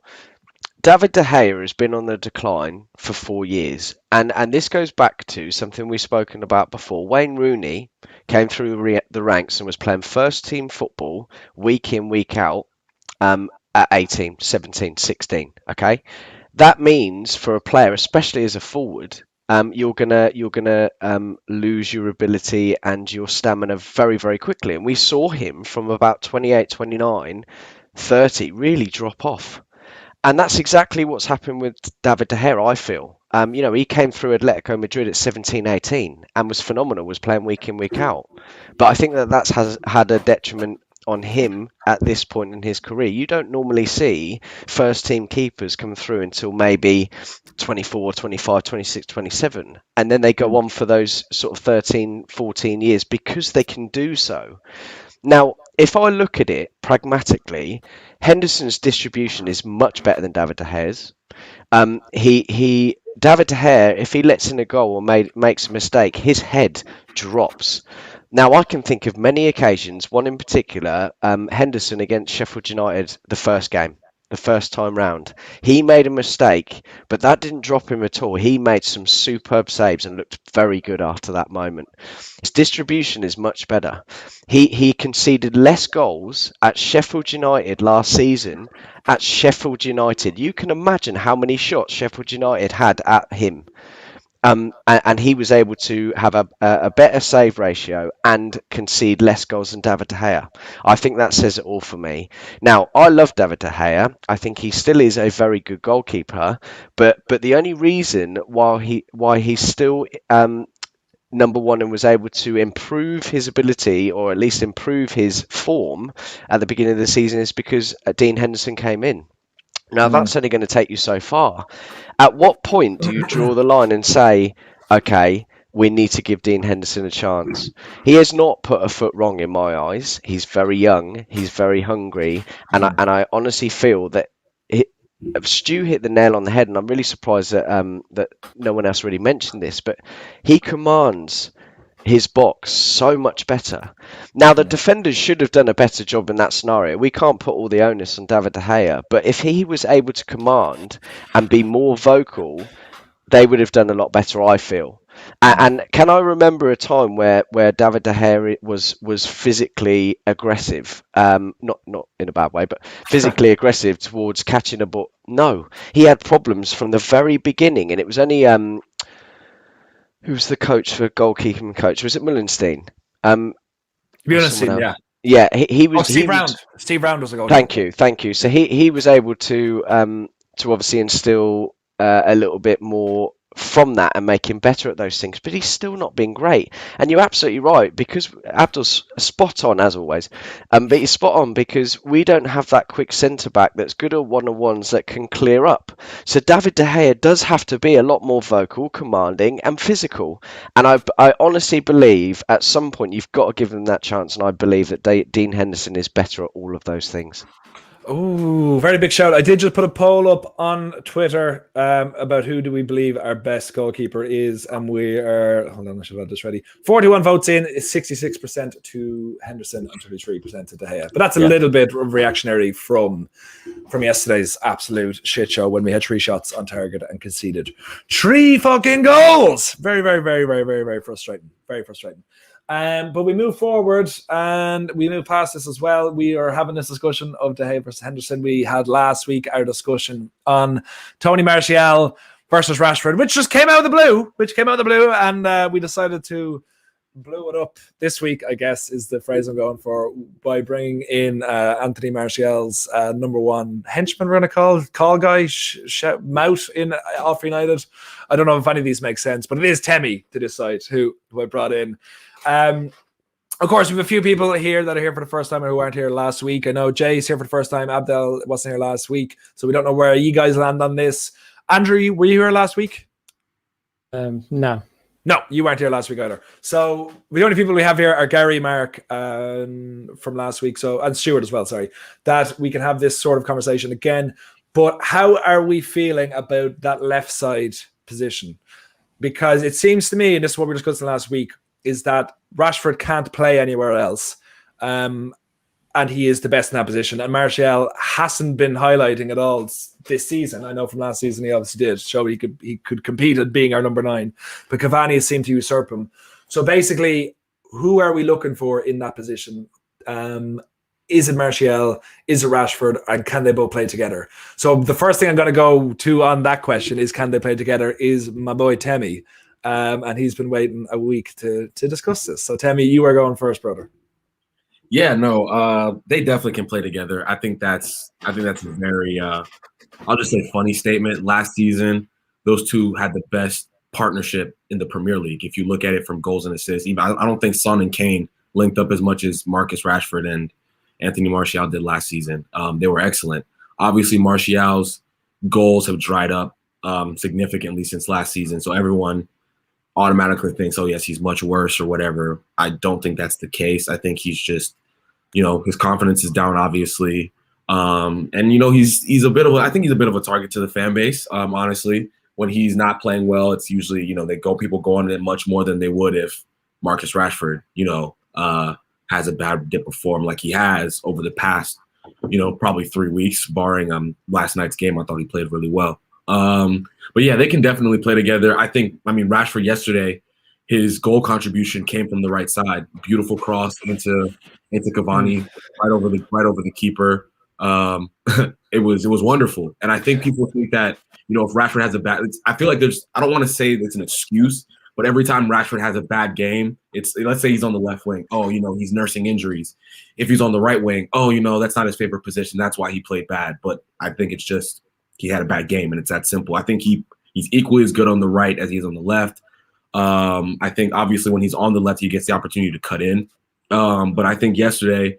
David De Gea has been on the decline for 4 years. And this goes back to something we've spoken about before. Wayne Rooney came through the ranks and was playing first team football week in, week out at 18, 17, 16. Okay. That means for a player, especially as a forward, you're gonna lose your ability and your stamina very, very quickly. And we saw him from about 28, 29, 30 really drop off. And that's exactly what's happened with David De Gea, I feel. He came through Atletico Madrid at 17, 18 and was phenomenal, was playing week in, week out. But I think that has had a detriment on him at this point in his career. You don't normally see first team keepers come through until maybe 24, 25, 26, 27. And then they go on for those sort of 13, 14 years because they can do so. Now, if I look at it pragmatically, Henderson's distribution is much better than David De Gea's. David De Gea, if he lets in a goal or makes a mistake, his head drops. Now, I can think of many occasions, one in particular, Henderson against Sheffield United, the first game. the first time round. He made a mistake, but that didn't drop him at all. He made some superb saves and looked very good after that moment. His distribution is much better. He conceded less goals at Sheffield United last season. At Sheffield United, you can imagine how many shots Sheffield United had at him. And he was able to have a better save ratio and concede less goals than David De Gea. I think that says it all for me. Now, I love David De Gea. I think he still is a very good goalkeeper. But the only reason why he's still number one and was able to improve his ability, or at least improve his form at the beginning of the season, is because Dean Henderson came in. Now, that's only going to take you so far. At what point do you draw the line and say, okay, we need to give Dean Henderson a chance? He has not put a foot wrong in my eyes. He's very young. He's very hungry. And I honestly feel that Stu hit the nail on the head. And I'm really surprised that, that no one else really mentioned this. But he commands his box so much better. Now, the defenders should have done a better job in that scenario. We can't put all the onus on David De Gea, but if he was able to command and be more vocal, they would have done a lot better, I feel. And can I remember a time where David De Gea was physically aggressive, not in a bad way, but physically aggressive towards catching a ball? No, he had problems from the very beginning, and it was only who's the coach for goalkeeping coach? Was it Mullenstein? Mullenstein, yeah. Yeah, he was. Steve Round. Steve Round was a goalkeeper. Thank you. So he was able to obviously instill a little bit more from that and make him better at those things, but he's still not been great. And you're absolutely right, because Abdul's spot on as always, but he's spot on because we don't have that quick centre back that's good at one-on-ones that can clear up. So David De Gea does have to be a lot more vocal, commanding and physical, and I honestly believe at some point you've got to give him that chance, and I believe that Dean Henderson is better at all of those things. Oh, very big shout. I did just put a poll up on Twitter about who do we believe our best goalkeeper is, and we are, hold on, I should have this ready. 41 votes in, is 66% to Henderson and 33% to De Gea. But that's a little bit reactionary from yesterday's absolute shit show when we had 3 shots on target and conceded 3 fucking goals. Very, very, very, very, very, very frustrating. Very frustrating. But we move forward and we move past this as well. We are having this discussion of De Gea versus Henderson. We had last week our discussion on Tony Martial versus Rashford, which just came out of the blue. And we decided to blow it up this week, I guess, is the phrase I'm going for, by bringing in Anthony Martial's number one henchman, we're going to call guy, Mout in Off United. I don't know if any of these make sense, but it is Temi to decide who I brought in. Of course, we have a few people here that are here for the first time or who weren't here last week. I know Jay's here for the first time. Abdel wasn't here last week, so we don't know where you guys land on this. Andrew, were you here last week? No. No, you weren't here last week either. So the only people we have here are Gary, Mark from last week, and Stuart as well, sorry, that we can have this sort of conversation again. But how are we feeling about that left side position? Because it seems to me, and this is what we discussed last week, is that Rashford can't play anywhere else. And he is the best in that position. And Martial hasn't been highlighting at all this season. I know from last season he obviously did show he could compete at being our number 9. But Cavani has seemed to usurp him. So basically, who are we looking for in that position? Is it Martial? Is it Rashford? And can they both play together? So the first thing I'm going to go to on that question is, can they play together, is my boy Temi. And he's been waiting a week to discuss this. So Temi, you are going first, brother. Yeah, no, they definitely can play together. I think that's a very, I'll just say funny statement. Last season, those two had the best partnership in the Premier League. If you look at it from goals and assists, even I don't think Son and Kane linked up as much as Marcus Rashford and Anthony Martial did last season. They were excellent. Obviously, Martial's goals have dried up significantly since last season. So everyone automatically thinks, oh, yes, he's much worse or whatever. I don't think that's the case. I think he's just, his confidence is down, obviously. And, he's a bit of a target to the fan base, honestly. When he's not playing well, it's usually, people go on it much more than they would if Marcus Rashford, has a bad dip of form like he has over the past probably 3 weeks, barring last night's game. I thought he played really well. But yeah, they can definitely play together. Rashford yesterday, his goal contribution came from the right side. Beautiful cross into Cavani, right over the keeper. It was wonderful. And I think people think that, if Rashford has a bad, I feel like I don't want to say it's an excuse, but every time Rashford has a bad game, let's say he's on the left wing. Oh, he's nursing injuries. If he's on the right wing, that's not his favorite position. That's why he played bad. But I think it's just he had a bad game, and it's that simple. I think he's equally as good on the right as he is on the left. I think obviously when he's on the left, he gets the opportunity to cut in. But I think yesterday,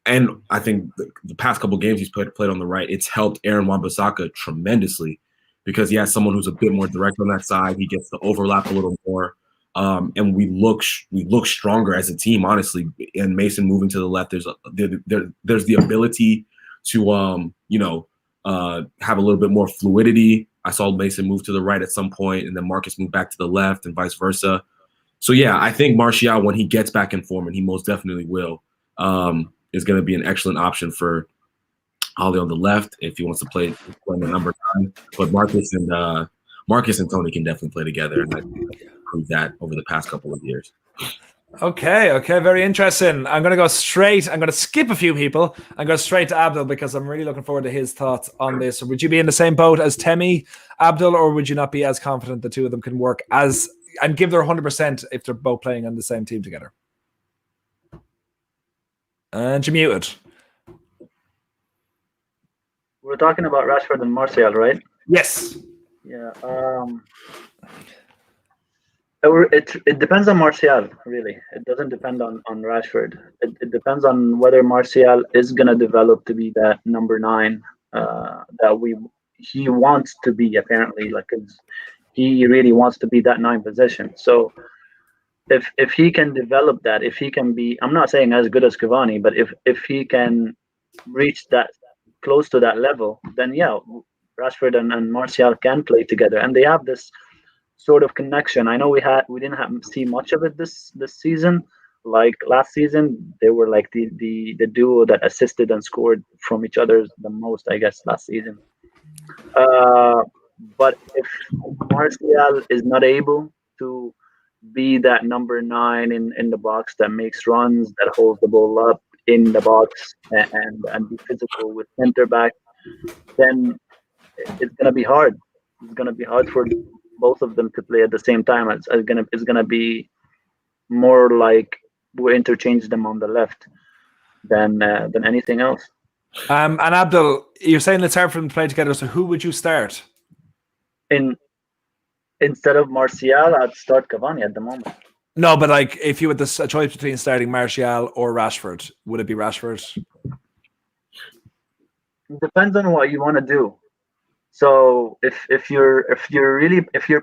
and I think the past couple games he's played on the right, it's helped Aaron Wan-Bissaka tremendously because he has someone who's a bit more direct on that side. He gets to overlap a little more, and we look stronger as a team, honestly. And Mason moving to the left, there's the ability to have a little bit more fluidity. I saw Mason move to the right at some point, and then Marcus move back to the left, and vice versa. So yeah, I think Martial, when he gets back in form, and he most definitely will, is going to be an excellent option for Ollie on the left if he wants to play the number 9. But Marcus and Tony can definitely play together, and I proved that over the past couple of years. Okay, very interesting. I'm going to skip a few people and go straight to Abdul because I'm really looking forward to his thoughts on this. Would you be in the same boat as Temi, Abdul, or would you not be as confident the two of them can work and give their 100% if they're both playing on the same team together? And you're muted. We're talking about Rashford and Martial, right? Yes. Yeah. It depends on Martial, really. It doesn't depend on Rashford. It depends on whether Martial is going to develop to be that number 9 that he wants to be, apparently. He really wants to be that 9 position. So if he can develop that, if he can be, I'm not saying as good as Cavani, but if he can reach that close to that level, then yeah, Rashford and Martial can play together, and they have this sort of connection. I know we didn't see much of it this season. Like last season, they were like the duo that assisted and scored from each other the most, I guess, last season. But if Martial is not able to be that number 9 in the box that makes runs, that holds the ball up in the box and be physical with center back, then it's gonna be hard. It's gonna be hard for both of them to play at the same time. It's gonna be more like we interchange them on the left than anything else. And Abdul, you're saying it's hard for them to play together. So who would you start? Instead of Martial, I'd start Cavani at the moment. No, but if you had a choice between starting Martial or Rashford, would it be Rashford? It depends on what you want to do. So if you're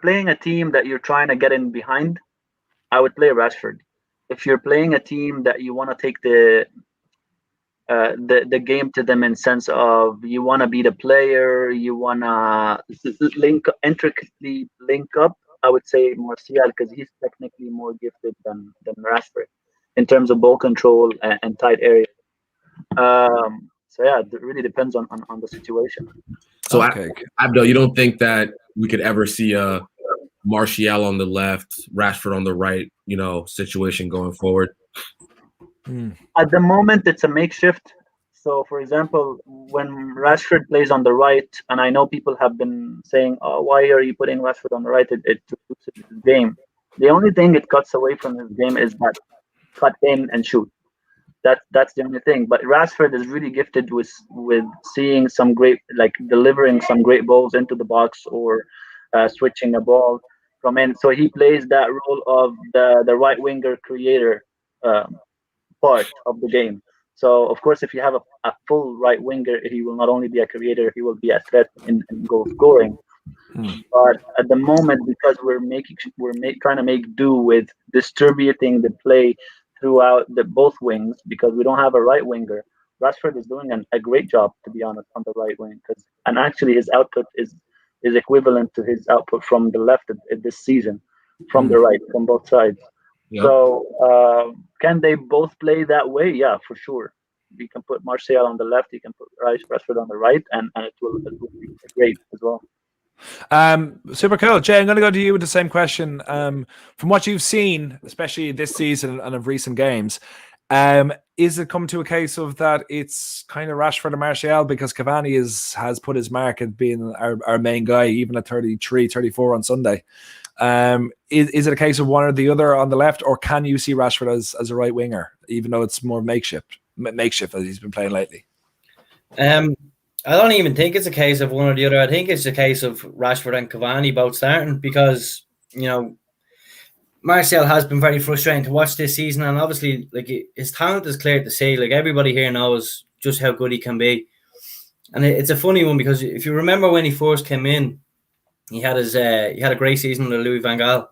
playing a team that you're trying to get in behind, I would play Rashford. If you're playing a team that you want to take the game to them in sense of you want to be the player, you want to intricately link up, I would say Martial because he's technically more gifted than Rashford in terms of ball control and tight areas. So yeah, it really depends on the situation. So Abdul, you don't think that we could ever see a Martial on the left, Rashford on the right, situation going forward? At the moment, it's a makeshift. So, for example, when Rashford plays on the right, and I know people have been saying, "Oh, why are you putting Rashford on the right? It reduces his game." The only thing it cuts away from his game is that cut in and shoot. That's the only thing. But Rashford is really gifted with seeing some great, delivering some great balls into the box or switching the ball from in. So he plays that role of the right winger creator part of the game. So of course, if you have a full right winger, he will not only be a creator, he will be a threat in goal scoring. But at the moment, because we're trying to make do with distributing the play throughout both wings, because we don't have a right winger, Rashford is doing a great job, to be honest, on the right wing. And actually, his output is equivalent to his output from the left this season, from the right, from both sides. Yep. So can they both play that way? Yeah, for sure. You can put Martial on the left, you can put Rashford on the right, and it will be great as well. Super cool. Jay, I'm going to go to you with the same question. From what you've seen, especially this season and of recent games, is it come to a case of that it's kind of Rashford and Martial, because Cavani has put his mark at being our main guy, even at 33, 34 on Sunday? Is it a case of one or the other on the left, or can you see Rashford as a right winger, even though it's more makeshift as he's been playing lately? I don't even think it's a case of one or the other. I think it's a case of Rashford and Cavani both starting, because, you know, Martial has been very frustrating to watch this season, and obviously, like, his talent is clear to see. Like, everybody here knows just how good he can be, and it's a funny one, because if you remember when he first came in, he had a great season with Louis van Gaal,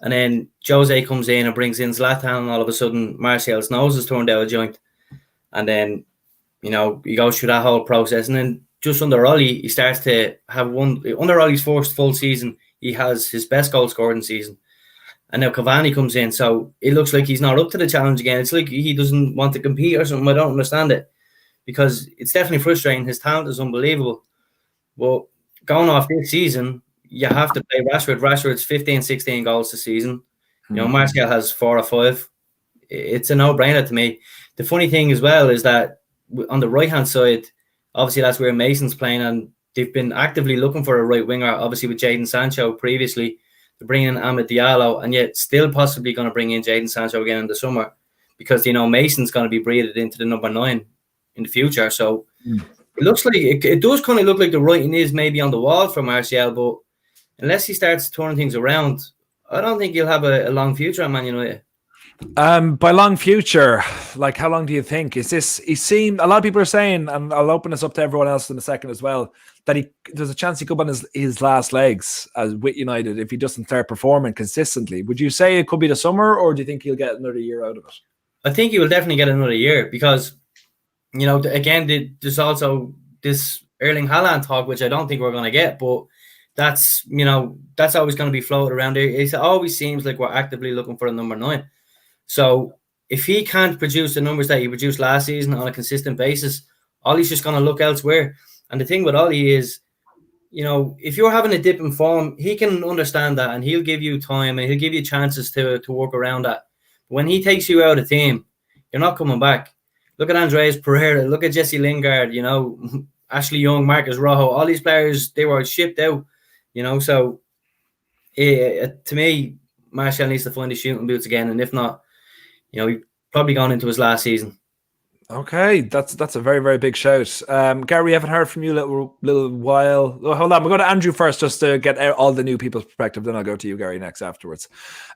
and then Jose comes in and brings in Zlatan, and all of a sudden Martial's nose is turned out a joint, and then, you know, he goes through that whole process, and then just under Ollie, he starts to have under Ollie's first full season, he has his best goal scoring season. And now Cavani comes in, so it looks like he's not up to the challenge again. It's like he doesn't want to compete or something. I don't understand it, because it's definitely frustrating. His talent is unbelievable. But going off this season, you have to play Rashford. Rashford's 15, 16 goals this season. You know, Martial has 4 or 5. It's a no-brainer to me. The funny thing as well is that on the right-hand side, obviously that's where Mason's playing, and they've been actively looking for a right winger, obviously with Jadon Sancho previously. They're bringing in Amad Diallo, and yet still possibly going to bring in Jadon Sancho again in the summer, because, you know, Mason's going to be breathed into the number 9 in the future. So it looks like it does kind of look like the writing is maybe on the wall for Martial, but unless he starts turning things around, I don't think he'll have a long future at Man United. By long future, like, how long do you think? Is this, he seemed, a lot of people are saying, and I'll open this up to everyone else in a second as well, that there's a chance he could be on his last legs as with United if he doesn't start performing consistently. Would you say it could be the summer, or do you think he'll get another year out of it? I think he will definitely get another year, because, you know, again, there's also this Erling Haaland talk, which I don't think we're going to get, but that's, you know, that's always going to be floated around there. It always seems like we're actively looking for a number 9. So if he can't produce the numbers that he produced last season on a consistent basis, Ollie's just going to look elsewhere. And the thing with Ollie is, you know, if you're having a dip in form, he can understand that, and he'll give you time, and he'll give you chances to work around that. When he takes you out of team, you're not coming back. Look at Andreas Pereira, look at Jesse Lingard, you know, Ashley Young, Marcus Rojo, all these players, they were shipped out, you know. So to me, Martial needs to find his shooting boots again, and if not, you know, he's probably gone into his last season. Okay, that's a very, very big shout. Gary, we haven't heard from you a little while. Oh, hold on, we'll go to Andrew first just to get all the new people's perspective. Then I'll go to you, Gary, next afterwards.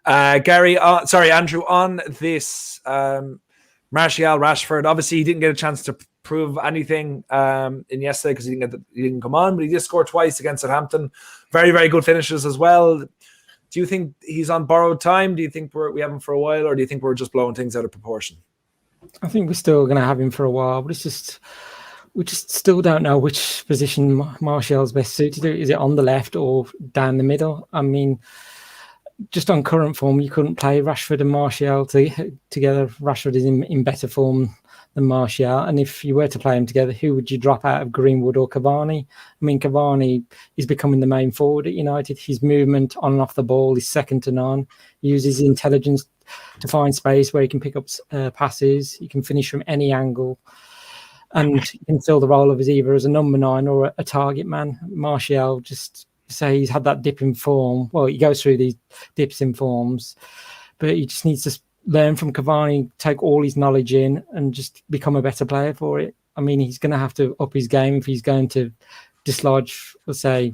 Andrew, on this Martial, Rashford. Obviously, he didn't get a chance to prove anything in yesterday because he didn't come on, but he did score twice against Southampton. Very, very good finishes as well. Do you think he's on borrowed time? Do you think we have him for a while, or do you think we're just blowing things out of proportion? I think we're still going to have him for a while, but we just still don't know which position Martial's best suited to. Is it on the left or down the middle? I mean, just on current form, you couldn't play Rashford and Martial together. Rashford is in better form than Martial, and if you were to play them together, who would you drop out of Greenwood or Cavani? I mean, Cavani is becoming the main forward at United. His movement on and off the ball is second to none. He uses intelligence to find space where he can pick up passes. He can finish from any angle, and he can fill the role of either as a number 9 or a target man. Martial, just say he's had that dip in form. Well, he goes through these dips in forms, but he just needs to learn from Cavani, take all his knowledge in, and just become a better player for it. I mean, he's going to have to up his game if he's going to dislodge, let's say,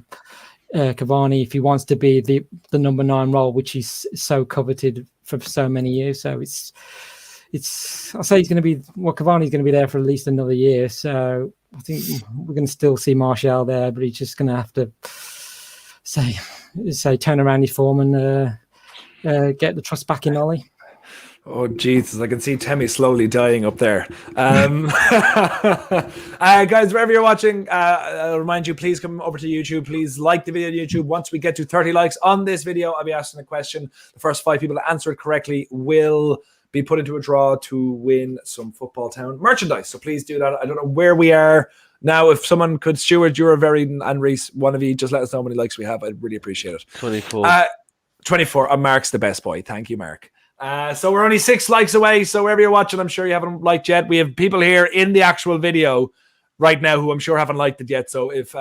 Cavani, if he wants to be the number 9 role, which he's so coveted for so many years. So I'll say he's going to be, well, Cavani's going to be there for at least another year. So I think we're going to still see Martial there, but he's just going to have to say turn around his form and get the trust back in Ollie. Oh, Jesus, I can see Temi slowly dying up there. Guys, wherever you're watching, I'll remind you, please come over to YouTube. Please like the video on YouTube. Once we get to 30 likes on this video, I'll be asking a question. The first 5 people to answer it correctly will be put into a draw to win some Football Town merchandise. So please do that. I don't know where we are now. If someone could, Stuart, you're very, and Reese, one of you, just let us know how many likes we have. I'd really appreciate it. 24. 24. Mark's the best boy. Thank you, Mark. So we're only 6 likes away. So wherever you're watching, I'm sure you haven't liked yet. We have people here in the actual video right now who I'm sure haven't liked it yet. So if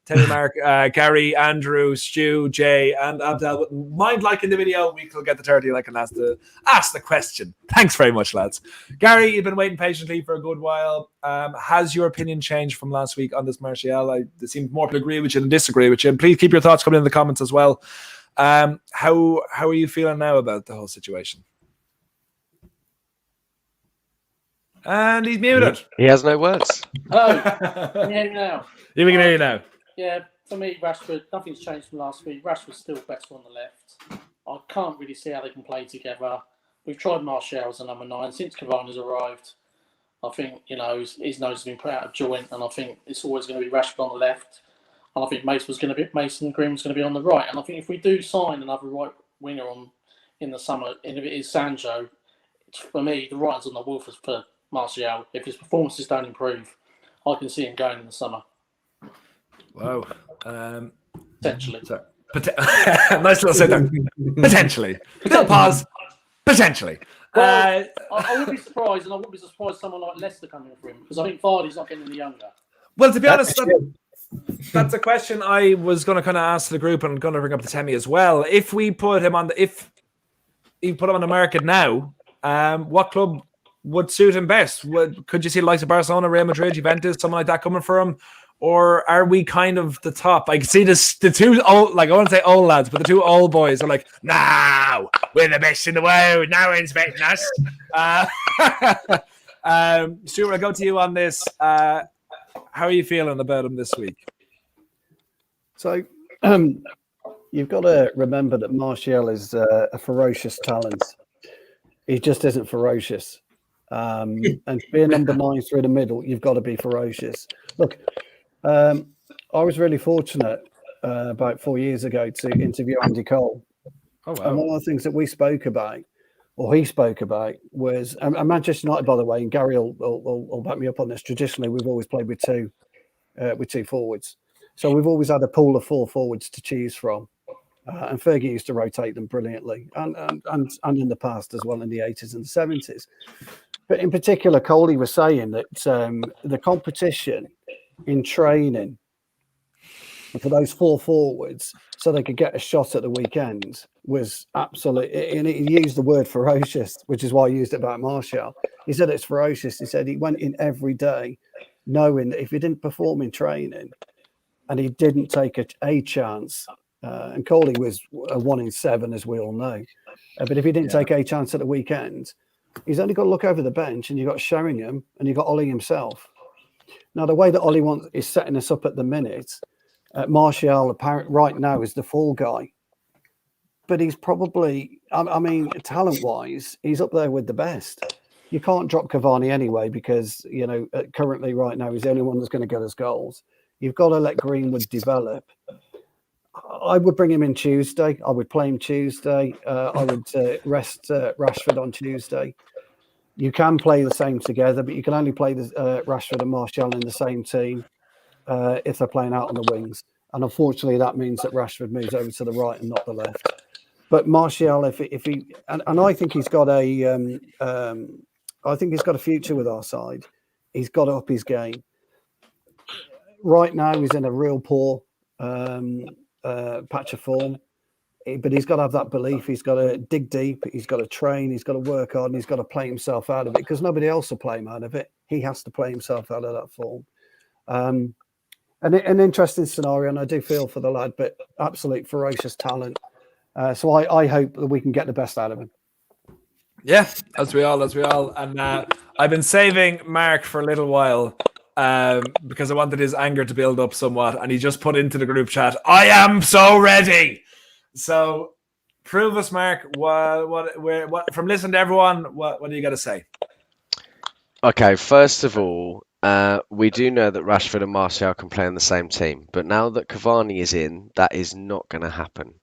Terry, Mark, Gary, Andrew, Stu, Jay, and Abdel wouldn't mind liking the video, we could get the 30 like and ask the question. Thanks very much, lads. Gary, you've been waiting patiently for a good while. Has your opinion changed from last week on this Martial? There seems more to agree with you than disagree with you. And please keep your thoughts coming in the comments as well. How are you feeling now about the whole situation? And he's muted. He has no words. Oh, can you hear me now? Yeah, we can hear you now. Yeah, for me, Rashford, nothing's changed from last week. Rashford's still better on the left. I can't really see how they can play together. We've tried Martial as a number 9 since Cavani's arrived. I think, his nose has been put out of joint, and I think it's always going to be Rashford on the left. And I think Mason Green was going to be on the right. And I think if we do sign another right winger in the summer, and if it is Sancho, for me, the writing's on the wall for Martial. If his performances don't improve, I can see him going in the summer. Wow. Potentially. Nice little sit there. Potentially. Little pause. Potentially. Well, I would be surprised, and I wouldn't be surprised someone like Leicester coming for him, because I think Vardy's not getting any younger. Well, to be honest, that's a question I was going to kind of ask the group, and I'm going to bring up to Temi as well. If we put him on if you put him on the market now, what club would suit him best? Could you see the likes of Barcelona, Real Madrid, Juventus, something like that coming for him? Or are we kind of the top? I can see the two old, I want to say old lads, but the two old boys are like, no, we're the best in the world. No one's beating us. Stuart, I'll go to you on this. How are you feeling about him this week? So you've got to remember that Martial is a ferocious talent. He just isn't ferocious. And to be a number 9 through the middle, you've got to be ferocious. Look, I was really fortunate about 4 years ago to interview Andy Cole. Oh, wow. And one of the things that we spoke about, or he spoke about, was, and Manchester United, by the way, and Gary will back me up on this, traditionally we've always played with two forwards. So we've always had a pool of 4 forwards to choose from. And Fergie used to rotate them brilliantly, and in the past as well, in the 80s and the 70s. But in particular, Coley was saying that the competition in training for those 4 forwards, so they could get a shot at the weekend, was absolutely, and he used the word ferocious, which is why I used it about Martial. He said it's ferocious. He said he went in every day knowing that if he didn't perform in training and he didn't take a chance, and Coley was a 1 in 7, as we all know, but if he didn't take a chance at the weekend, he's only got to look over the bench, and you've got Sheringham and you've got Ollie himself. Now, the way that Ollie is setting us up at the minute, Martial apparently right now is the fall guy. But he's probably, I mean, talent-wise, he's up there with the best. You can't drop Cavani anyway because, currently right now he's the only one that's going to get us goals. You've got to let Greenwood develop. I would bring him in Tuesday. I would play him Tuesday. I would rest Rashford on Tuesday. You can play the same together, but you can only play Rashford and Martial in the same team if they're playing out on the wings. And unfortunately, that means that Rashford moves over to the right and not the left. But Martial, if he and I think he's got a future with our side. He's got to up his game. Right now, he's in a real poor patch of form, but he's got to have that belief. He's got to dig deep. He's got to train. He's got to work hard, and he's got to play himself out of it because nobody else will play him out of it. He has to play himself out of that form. An interesting scenario, and I do feel for the lad, but absolute ferocious talent. So I hope that we can get the best out of him. Yeah, as we all. And I've been saving Mark for a little while because I wanted his anger to build up somewhat, and he just put into the group chat, "I am so ready." So prove us, Mark. What from listening to everyone, what do you got to say? Okay, first of all, we do know that Rashford and Martial can play in the same team, but now that Cavani is in, that is not going to happen.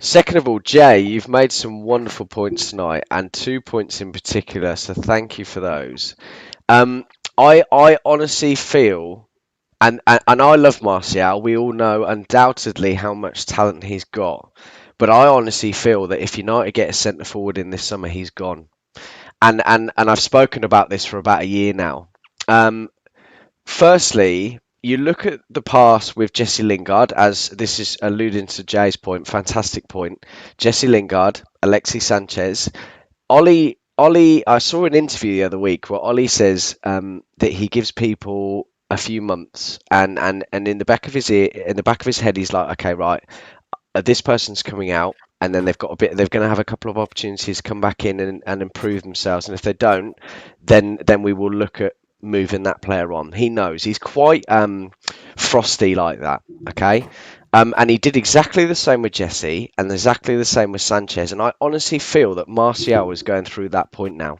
Second of all, Jay, you've made some wonderful points tonight, and 2 points in particular. So thank you for those. I honestly feel, and I love Martial. We all know undoubtedly how much talent he's got, but I honestly feel that if United get a centre forward in this summer, he's gone. And I've spoken about this for about a year now. Firstly, you look at the past with Jesse Lingard, as this is alluding to Jay's point, fantastic point. Jesse Lingard, Alexis Sanchez, Ollie. I saw an interview the other week where Ollie says that he gives people a few months, and in the back of his ear, in the back of his head, he's like, okay, right, this person's coming out, and then they're going to have a couple of opportunities to come back in and improve themselves, and if they don't, then we will look at moving that player on. He knows, he's quite frosty like that. Okay. And he did exactly the same with Jesse and exactly the same with Sanchez, and I honestly feel that Martial is going through that point now.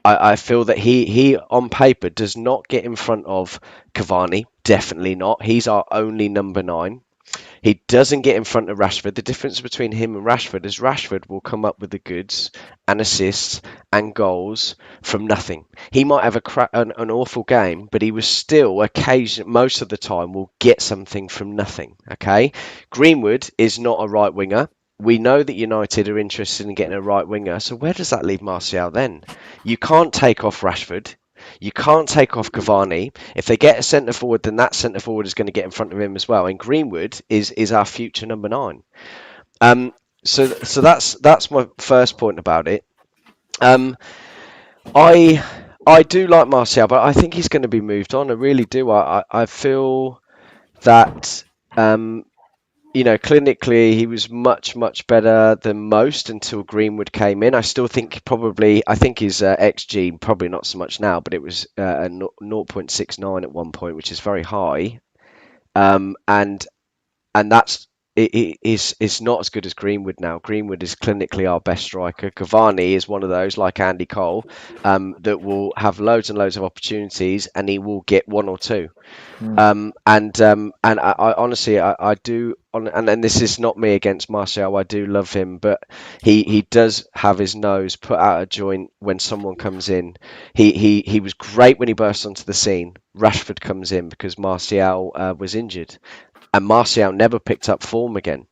I feel that he on paper does not get in front of Cavani, definitely not. He's our only number 9. He doesn't get in front of Rashford. The difference between him and Rashford is Rashford will come up with the goods and assists and goals from nothing. He might have an awful game, but he was still most of the time will get something from nothing. Okay, Greenwood is not a right winger. We know that United are interested in getting a right winger. So where does that leave Martial then? You can't take off Rashford. You can't take off Cavani. If they get a centre forward, then that centre forward is going to get in front of him as well. And Greenwood is our future number 9. So that's my first point about it. I do like Martial, but I think he's going to be moved on. I really do. I feel that clinically he was much better than most until Greenwood came in. I still think his XG, probably not so much now, but it was a 0.69 at one point, which is very high. And that's is not as good as Greenwood now. Greenwood is clinically our best striker. Cavani is one of those, like Andy Cole, that will have loads and loads of opportunities, and he will get 1 or 2. And I honestly, I do, and this is not me against Martial. I do love him, but he does have his nose put out of joint when someone comes in. He was great when he burst onto the scene. Rashford comes in because Martial was injured, and Martial never picked up form again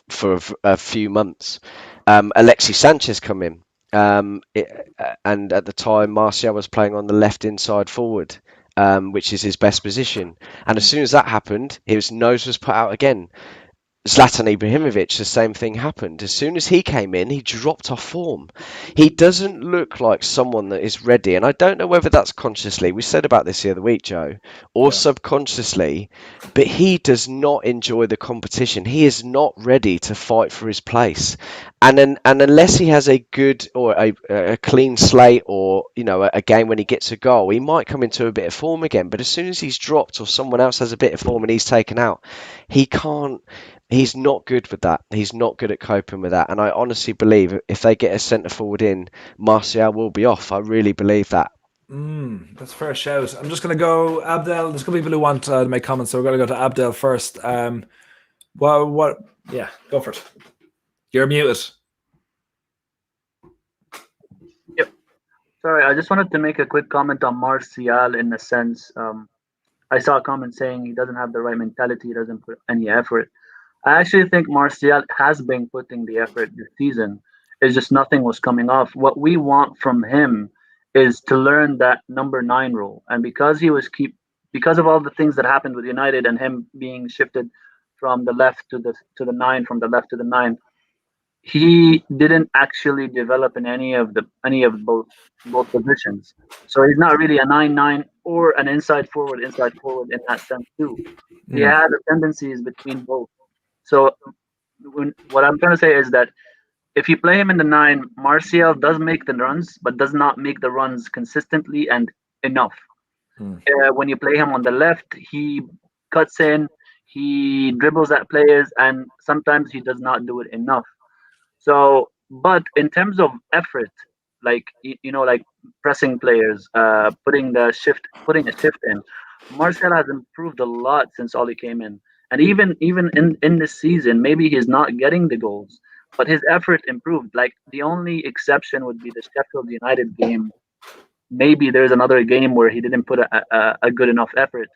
for a few months. Alexis Sanchez come in, and at the time Martial was playing on the left inside forward, which is his best position. And as soon as that happened, his nose was put out again. Zlatan Ibrahimovic, the same thing happened. As soon as he came in, he dropped off form. He doesn't look like someone that is ready. And I don't know whether that's consciously, we said about this the other week, Joe, or subconsciously, but he does not enjoy the competition. He is not ready to fight for his place. And unless he has a good or a clean slate, or a game when he gets a goal, he might come into a bit of form again. But as soon as he's dropped or someone else has a bit of form and he's taken out, he can't. He's not good with that. He's not good at coping with that. And I honestly believe if they get a centre forward in, Martial will be off. I really believe that. That's a fair shout. I'm just going to go Abdel. There's going to be people who want to make comments, so we're going to go to Abdel first. Yeah, go for it. You're muted. Yep. Sorry, I just wanted to make a quick comment on Martial in the sense, I saw a comment saying he doesn't have the right mentality, he doesn't put any effort. I actually think Martial has been putting the effort this season. It's just nothing was coming off. What we want from him is to learn that number 9 role. And because because of all the things that happened with United and him being shifted from the left to the 9, from the left to the 9, he didn't actually develop in any of both positions. So he's not really a 9-9 or an inside forward in that sense too. He had the tendencies between both. So what I'm trying to say is that if you play him in the 9, Martial does make the runs, but does not make the runs consistently and enough. When you play him on the left, he cuts in, he dribbles at players, and sometimes he does not do it enough. So, but in terms of effort, like like pressing players, putting a shift in, Martial has improved a lot since Ollie came in. And even in this season, maybe he's not getting the goals, but his effort improved. Like the only exception would be the Sheffield United game. Maybe there's another game where he didn't put a good enough effort.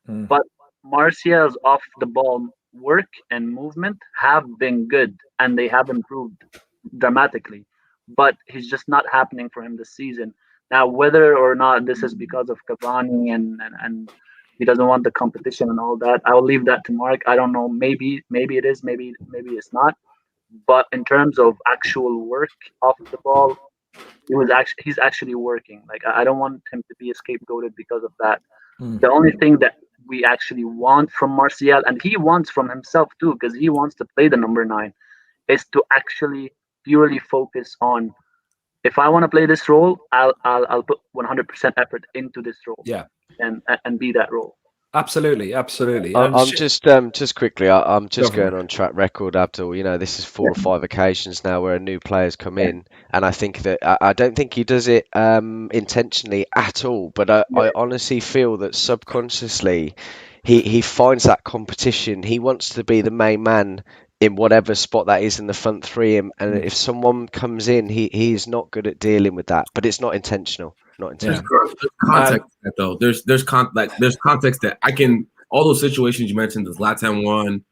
But Martial's off the ball work and movement have been good, and they have improved dramatically. But he's just not happening for him this season. Now, whether or not this is because of Cavani and he doesn't want the competition and all that, I will leave that to Mark. I don't know. Maybe it is. Maybe it's not. But in terms of actual work off the ball, he's actually working. Like I don't want him to be scapegoated because of that. The only thing that we actually want from Martial, and he wants from himself too, because he wants to play the number 9, is to actually purely focus on, if I want to play this role, I'll put 100% effort into this role. Yeah, and be that role. Absolutely. I'm just quickly. I'm just going on track record, Abdul. You know, this is 4 or 5 occasions now where a new player's come in, and I think that I don't think he does it intentionally at all. But I honestly feel that subconsciously, he finds that competition. He wants to be the main man in whatever spot that is in the front three, and if someone comes in, he's not good at dealing with that. But it's not intentional. There's context to that, though. There's context that I can, all those situations you mentioned, the Zlatan one,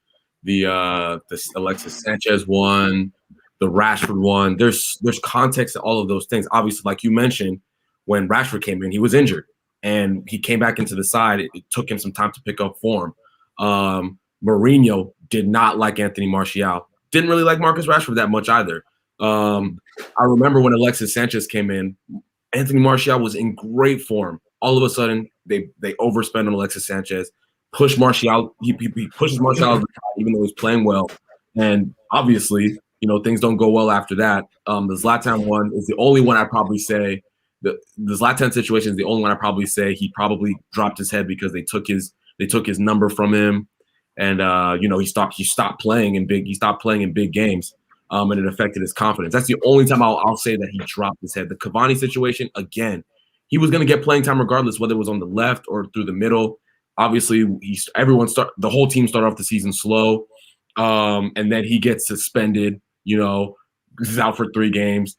the Alexis Sanchez one, the Rashford one. There's context to all of those things. Obviously, like you mentioned, when Rashford came in, he was injured and he came back into the side. It took him some time to pick up form. Mourinho did not like Anthony Martial. Didn't really like Marcus Rashford that much either. I remember when Alexis Sanchez came in, Anthony Martial was in great form. All of a sudden, they overspend on Alexis Sanchez, push Martial. He pushes Martial even though he's playing well. And obviously, you know, things don't go well after that. The Zlatan one is the only one I probably say the Zlatan situation is the only one I probably say he probably dropped his head because they took his number from him, and you know, he stopped playing in big games. And it affected his confidence. That's the only time I'll say that he dropped his head. The Cavani situation, again, he was going to get playing time regardless, whether it was on the left or through the middle. Obviously, the whole team started off the season slow, and then he gets suspended. You know, he's out for 3 games.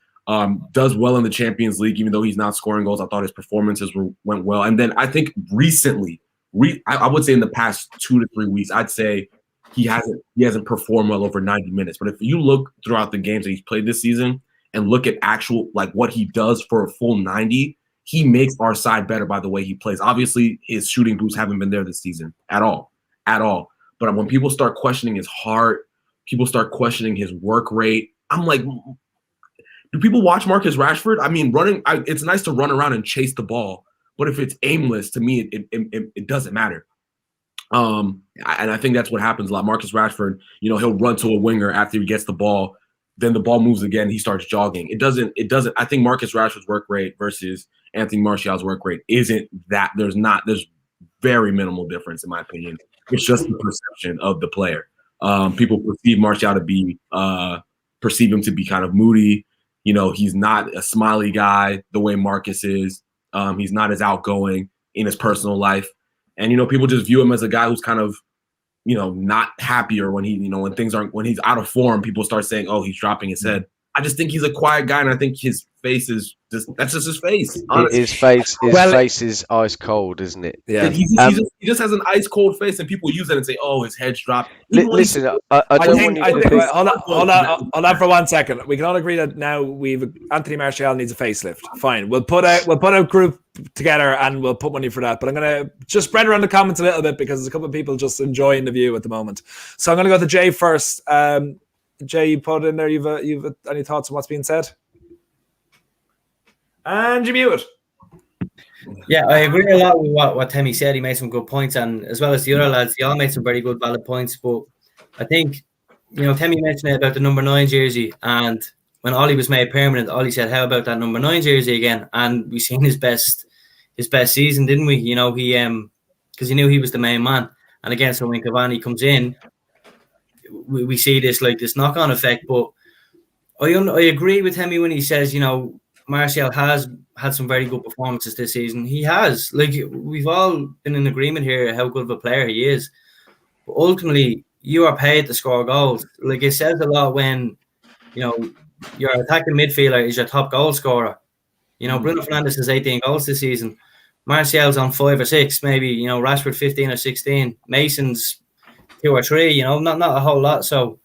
Does well in the Champions League, even though he's not scoring goals. I thought his performances went well. And then I think recently, I would say in the past 2 to 3 weeks, I'd say he hasn't performed well over 90 minutes. But if you look throughout the games that he's played this season and look at actual, like, what he does for a full 90, he makes our side better by the way he plays. Obviously, his shooting boots haven't been there this season at all. But when people start questioning his heart, people start questioning his work rate, I'm like, do people watch Marcus Rashford? I mean, it's nice to run around and chase the ball, but if it's aimless, to me, it doesn't matter. And I think that's what happens a lot. Marcus Rashford, you know, he'll run to a winger after he gets the ball, then the ball moves again, he starts jogging. It doesn't. I think Marcus Rashford's work rate versus Anthony Martial's work rate isn't that. There's very minimal difference in my opinion. It's just the perception of the player. People perceive Martial to be perceive him to be kind of moody. You know, he's not a smiley guy the way Marcus is. He's not as outgoing in his personal life. And, you know, people just view him as a guy who's kind of, you know, not happy, or when when he's out of form, people start saying, oh, he's dropping his head. I just think he's a quiet guy, and I think his face is that's just his face. Honestly. His face is ice cold, isn't it? Yeah. He just has an ice cold face, and people use it and say, "Oh, his head's dropped." Listen, I don't want you to hold on for 1 second. We can all agree that now Anthony Martial needs a facelift. Fine, we'll put a group together and we'll put money for that. But I'm gonna just spread around the comments a little bit because there's a couple of people just enjoying the view at the moment. So I'm gonna go to Jay first. Jay, you put in there. You've any thoughts on what's being said? And you mute. Yeah, I agree a lot with what Timmy said. He made some good points, and as well as the other lads, they all made some very good, valid points. But I think, you know, Timmy mentioned it about the number 9 jersey, and when Ollie was made permanent, Ollie said, "How about that number 9 jersey again?" And we seen his best season, didn't we? You know, he because he knew he was the main man, and again, so when Cavani comes in, we see this knock-on effect. But I agree with Timmy when he says, you know, Martial has had some very good performances this season. He has. Like, we've all been in agreement here how good of a player he is. But ultimately, you are paid to score goals. Like, it says a lot when, you know, your attacking midfielder is your top goal scorer. You know, Bruno Fernandes has 18 goals this season. Martial's on 5 or 6, maybe, you know, Rashford 15 or 16. Mason's 2 or 3, you know, not a whole lot. So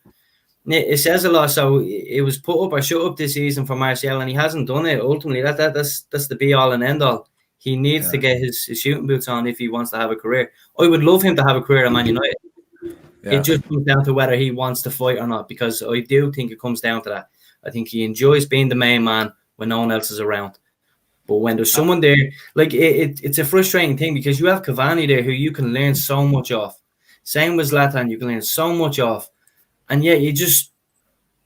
it says a lot. So it was put up or shut up this season for Martial, and he hasn't done it. Ultimately, that's the be all and end all. He needs to get his shooting boots on if he wants to have a career. I would love him to have a career at Man United. It just comes down to whether he wants to fight or not, because I do think it comes down to that. I think he enjoys being the main man when no one else is around. But when there's someone there, like it's a frustrating thing, because you have Cavani there who you can learn so much off. Same with Zlatan, you can learn so much off. And yet you just,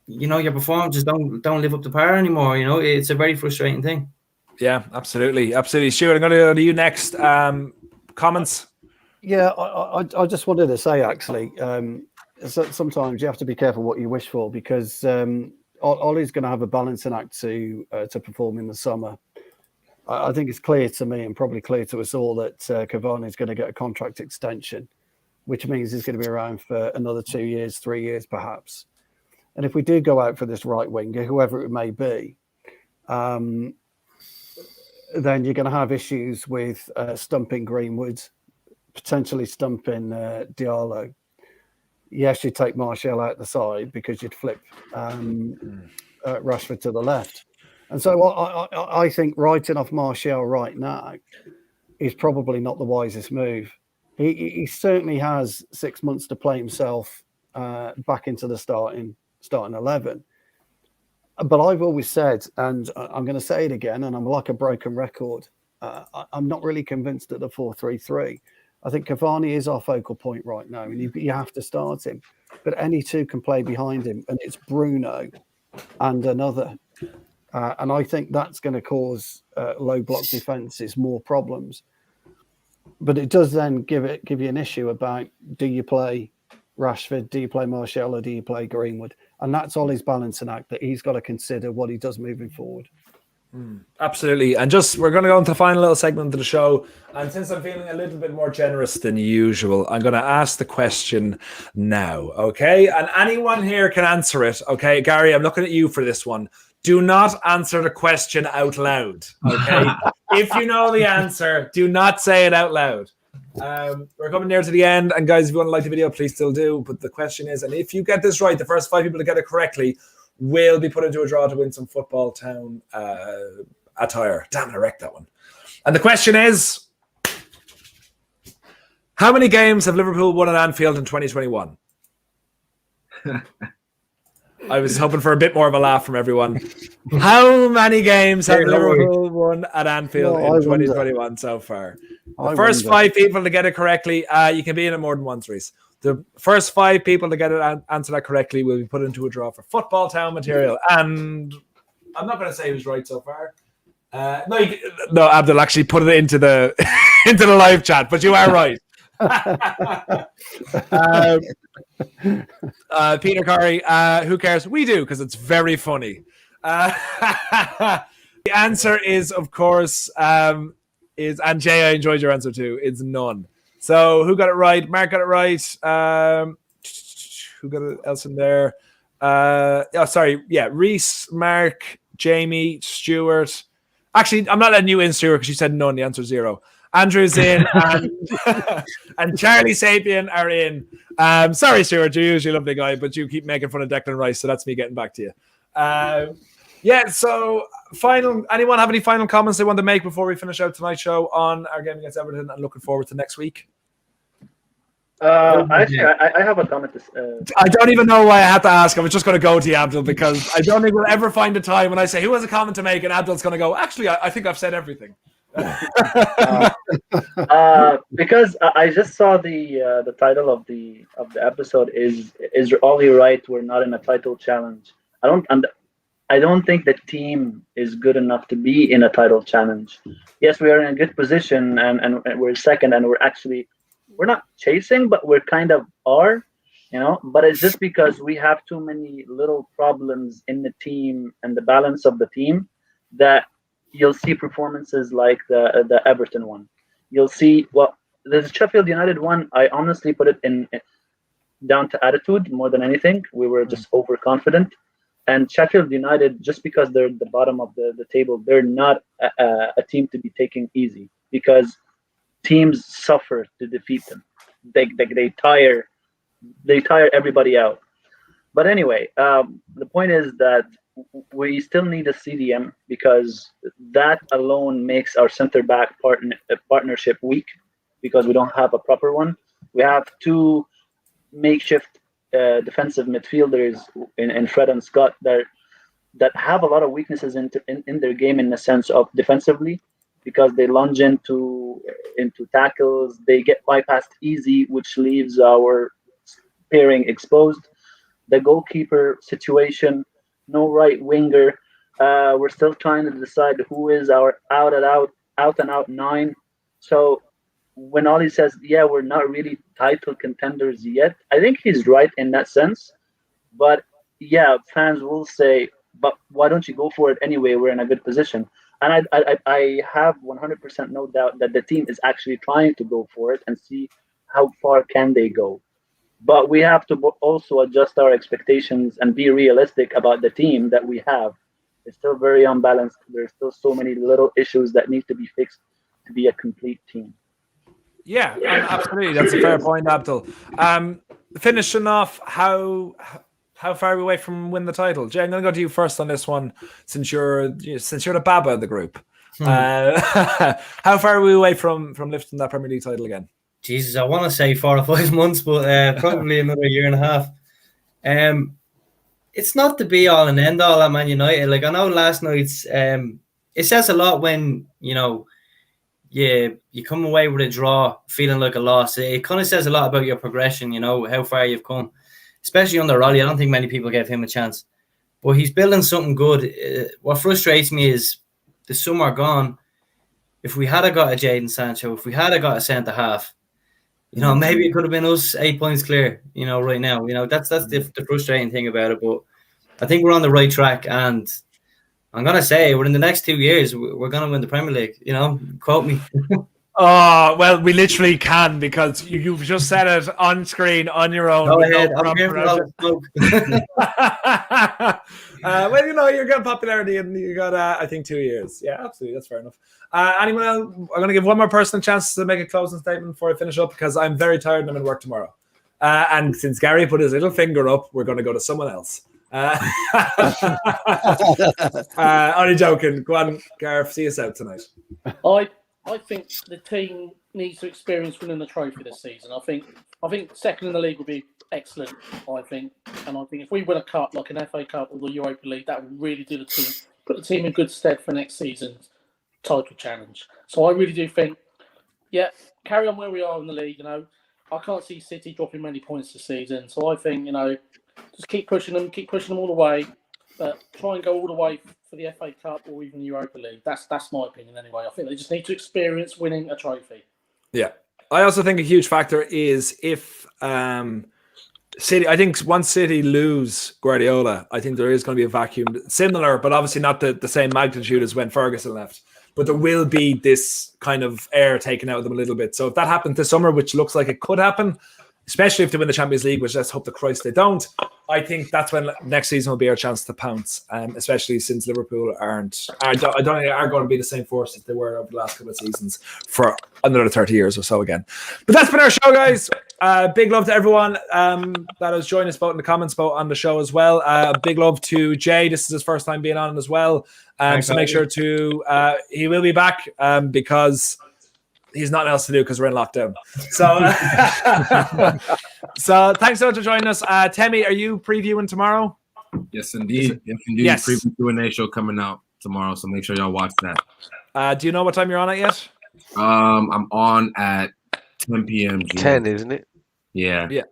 you know, your performances don't live up to par anymore. You know, it's a very frustrating thing. Yeah, absolutely. Stuart, I'm going to go to you next. Comments? Yeah, I just wanted to say, actually, sometimes you have to be careful what you wish for, because Ollie's going to have a balancing act to perform in the summer. I think it's clear to me, and probably clear to us all, that Cavani is going to get a contract extension, which means he's going to be around for another 2 years, 3 years perhaps. And if we do go out for this right winger, whoever it may be, then you're going to have issues with stumping Greenwood, potentially stumping Diallo. Yes, you take Martial out the side because you'd flip Rashford to the left. And so I think writing off Martial right now is probably not the wisest move. He certainly has 6 months to play himself back into the starting 11. But I've always said, and I'm going to say it again, and I'm like a broken record, I'm not really convinced at the 4-3-3. I think Cavani is our focal point right now, and you have to start him. But any two can play behind him, and it's Bruno and another. And I think that's going to cause low block defenses more problems. But it does then give you an issue about, do you play Rashford, do you play Martial, or do you play Greenwood? And that's all his balancing act that he's got to consider what he does moving forward. Absolutely. And we're going to go into the final little segment of the show. And since I'm feeling a little bit more generous than usual, I'm going to ask the question now. Okay. And anyone here can answer it. Okay. Gary, I'm looking at you for this one. Do not answer the question out loud. Okay. If you know the answer, do not say it out loud. We're coming near to the end. And guys, if you want to like the video, please still do. But the question is, and if you get this right, the first 5 people to get it correctly will be put into a draw to win some Football Town attire. Damn it, I wrecked that one. And the question is, how many games have Liverpool won at Anfield in 2021? I was hoping for a bit more of a laugh from everyone. How many games have Liverpool won at Anfield in 2021 so far? The first 5 people to get it correctly, you can be in it more than once, Reese. The first 5 people to get it answer that correctly will be put into a draw for Football Town material. And I'm not going to say who's right so far. No, Abdul actually put it into the into the live chat, but you are right. Peter Curry, who cares? We do, because it's very funny. The answer is, of course, and Jay, I enjoyed your answer too. It's none. So who got it right? Mark got it right. Who got it else in there? Reese, Mark, Jamie, Stuart. Actually, I'm not letting you in, Stuart, because you said none. The answer is 0. Andrew's in, and Charlie Sapien are in. Sorry, Stuart, you're usually a lovely guy, but you keep making fun of Declan Rice, so that's me getting back to you. So anyone have any final comments they want to make before we finish out tonight's show on our game against Everton and looking forward to next week? Actually, I have a comment. I don't even know why I had to ask. I was just going to go to you, Abdul, because I don't think we'll ever find a time when I say, who has a comment to make? And Abdul's going to go, actually, I think I've said everything. Because I just saw the title of the episode is Ollie right? We're not in a title challenge. I don't think the team is good enough to be in a title challenge. Yes, we are in a good position and we're second, and we're not chasing, but we're kind of are, but it's just because we have too many little problems in the team and the balance of the team that you'll see performances like the Everton one. You'll see the Sheffield United one. I honestly put it in down to attitude more than anything. We were just overconfident. And Sheffield United, just because they're at the bottom of the table, they're not a team to be taken easy, because teams suffer to defeat them. They tire everybody out. But anyway, the point is that we still need a CDM, because that alone makes our center back partnership weak, because we don't have a proper one. We have two makeshift defensive midfielders in Fred and Scott that have a lot of weaknesses in their game, in the sense of defensively, because they lunge into tackles, they get bypassed easy, which leaves our pairing exposed. The goalkeeper situation, no right winger. We're still trying to decide who is our out and out 9. So when Ollie says, yeah, we're not really title contenders yet, I think he's right in that sense. But yeah, fans will say, but why don't you go for it anyway? We're in a good position. And I have 100% no doubt that the team is actually trying to go for it and see how far can they go. But we have to also adjust our expectations and be realistic about the team that we have. It's still very unbalanced. There's still so many little issues that need to be fixed to be a complete team. Yeah, absolutely. That's a fair point, Abdul. Finishing off, how far are we away from win the title? Jay, I'm going to go to you first on this one, since you're the Baba of the group. How far are we away from lifting that Premier League title again? Jesus, I want to say 4 or 5 months, but probably another year and a half. It's not the be all and end all at Man United. Like, I know last night's it says a lot when you come away with a draw feeling like a loss. It kind of says a lot about your progression, how far you've come, especially under Rolly. I don't think many people gave him a chance, but he's building something good. What frustrates me is the summer gone. If we had got a Jadon Sancho, if we had got a centre half, maybe it could have been us 8 points clear, right now. That's the frustrating thing about it. But I think we're on the right track, and I'm going to say we're in the next 2 years, we're going to win the Premier League, quote me. Oh, well, we literally can, because you've just said it on screen on your own. Go ahead. I'm here for all the smoke. Well, you're getting popularity, and you got, I think, 2 years. Yeah, absolutely. That's fair enough. Anyone else? I'm going to give one more person a chance to make a closing statement before I finish up, because I'm very tired and I'm in work tomorrow. And since Gary put his little finger up, we're going to go to someone else. Only joking. Go on, Gareth. See us out tonight. I think the team needs to experience winning the trophy this season. I think second in the league would be excellent. I think if we win a cup, like an FA Cup or the Europa League, that would really do put the team in good stead for next season's title challenge. So I really do think, carry on where we are in the league. I can't see City dropping many points this season. So I think just keep pushing them all the way, but try and go all the way for the FA Cup or even the Europa League. That's my opinion anyway. I think they just need to experience winning a trophy. Yeah. I also think a huge factor is if City, I think once City lose Guardiola, I think there is going to be a vacuum. Similar, but obviously not the same magnitude as when Ferguson left. But there will be this kind of air taken out of them a little bit. So if that happens this summer, which looks like it could happen, especially if they win the Champions League, which let's hope to Christ they don't, I think that's when next season will be our chance to pounce, especially since Liverpool I don't think they are going to be the same force that they were over the last couple of seasons for another 30 years or so again. But that's been our show, guys. Big love to everyone that has joined us both in the comments, both on the show as well. Big love to Jay. This is his first time being on as well. So make sure to, he will be back because he's nothing else to do because we're in lockdown. So thanks so much for joining us. Temi, are you previewing tomorrow? Yes, indeed. Yes. Preview Q&A show coming out tomorrow, so make sure y'all watch that. Do you know what time you're on it yet? I'm on at 10 p.m. 10, isn't it? Yeah.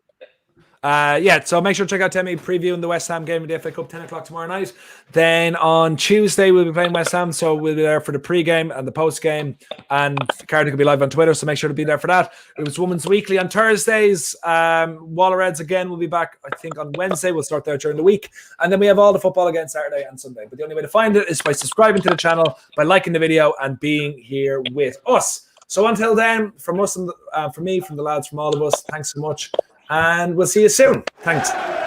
So make sure to check out Temi previewing the West Ham game of the FA Cup 10 o'clock tomorrow night. Then on Tuesday we'll be playing West Ham, so we'll be there for the pre-game and the post-game, and Cardiff will be live on Twitter, so make sure to be there for that. It was Women's Weekly on Thursdays. Waller Reds again will be back, I think, on Wednesday. We'll start there during the week, and then we have all the football again Saturday and Sunday. But the only way to find it is by subscribing to the channel, by liking the video, and being here with us. So until then, from us and from me, from the lads, from all of us, thanks so much. and we'll see you soon. Thanks.